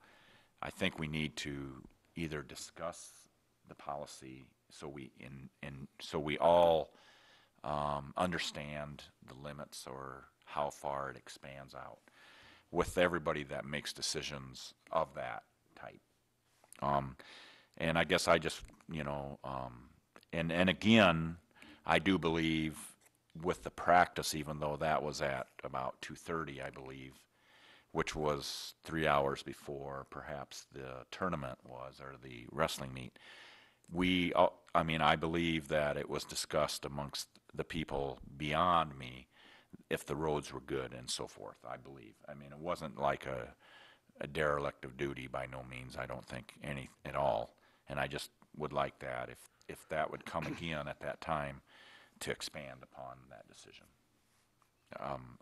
I think we need to either discuss the policy so we all understand the limits or how far it expands out with everybody that makes decisions of that type. And I guess I just, and again, I do believe with the practice, even though that was at about 2:30, I believe, which was 3 hours before perhaps the tournament was, or the wrestling meet, I believe that it was discussed amongst the people beyond me if the roads were good and so forth, I believe. It wasn't like a derelict of duty by no means, I don't think any at all. And I just would like that, if that would come again at that time, to expand upon that decision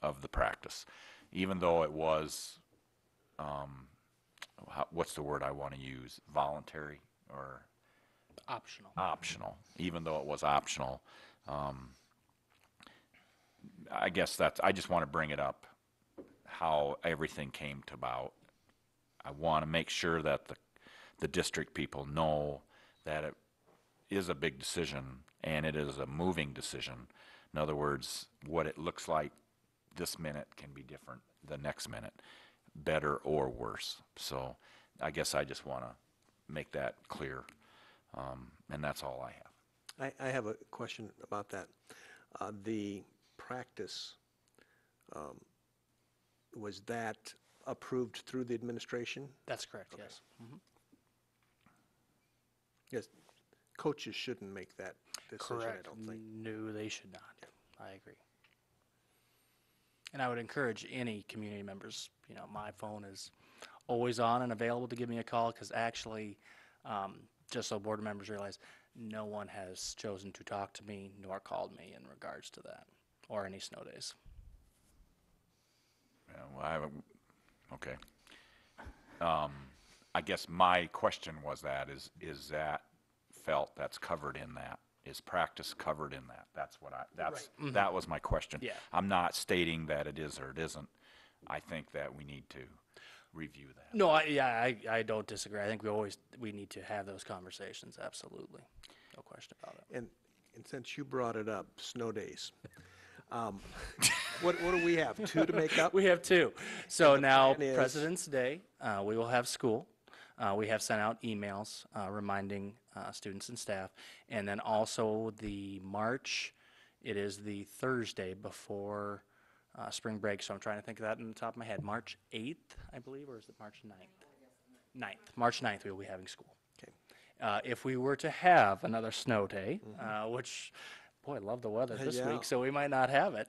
of the practice. Even though it was, what's the word I want to use, voluntary or? Optional. Optional, even though it was optional. I guess I just want to bring it up, how everything came to about. I want to make sure that the district people know that it is a big decision, and it is a moving decision. In other words, what it looks like this minute can be different the next minute, better or worse. So I guess I just want to make that clear, and that's all I have. I have a question about that. The practice, was that approved through the administration? That's correct, Okay. yes. Yes, coaches shouldn't make that decision, I Correct. don't think. No, they should not. I agree. And I would encourage any community members, my phone is always on and available to give me a call, because actually, just so board members realize, no one has chosen to talk to me nor called me in regards to that, or any snow days. Yeah, well, okay. I guess my question was is that felt that's covered in that? Is practice covered in that? That was my question. Yeah. I'm not stating that it is or it isn't. I think that we need to review that. No, I don't disagree. I think we need to have those conversations, absolutely. No question about it. And since you brought it up, snow days, What do we have, 2 to make up? We have 2. So now plan is- President's Day, we will have school. We have sent out emails reminding students and staff. And then also the March, it is the Thursday before spring break. So I'm trying to think of that in the top of my head. March 8th, I believe, or is it March 9th? 9th. March 9th, we will be having school. Okay. If we were to have another snow day, which, boy, I love the weather this Yeah. week, so we might not have it.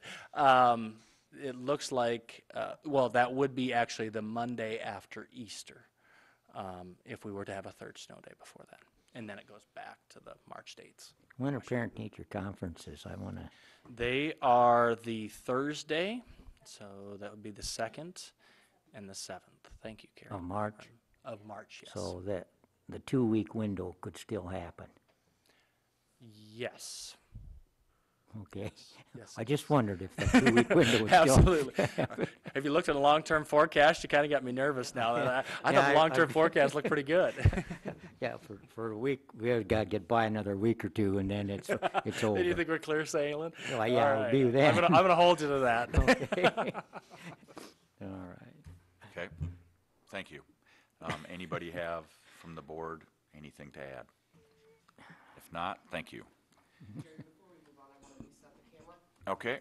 It looks like, well, that would be actually the Monday after Easter, if we were to have a third snow day before that. And then it goes back to the March dates. When are parent-teacher conferences? I want to, They are the Thursday, so that would be the 2nd and the 7th. Thank you, Karen. of March, Of March, yes. so that the 2-week window could still happen. Yes. Okay. Yes. I just wondered if the 2-week window was still. Absolutely. If you looked at a long-term forecast, you kind of got me nervous now. That I thought the long-term forecast looked pretty good. Yeah, for a week, we got to get by another week or 2, and then it's over. Do you think we're clear sailing? Well, yeah, All it'll right. be then. I'm gonna hold you to that. Okay. All right. Okay, thank you. Anybody have from the board anything to add? If not, thank you. Okay,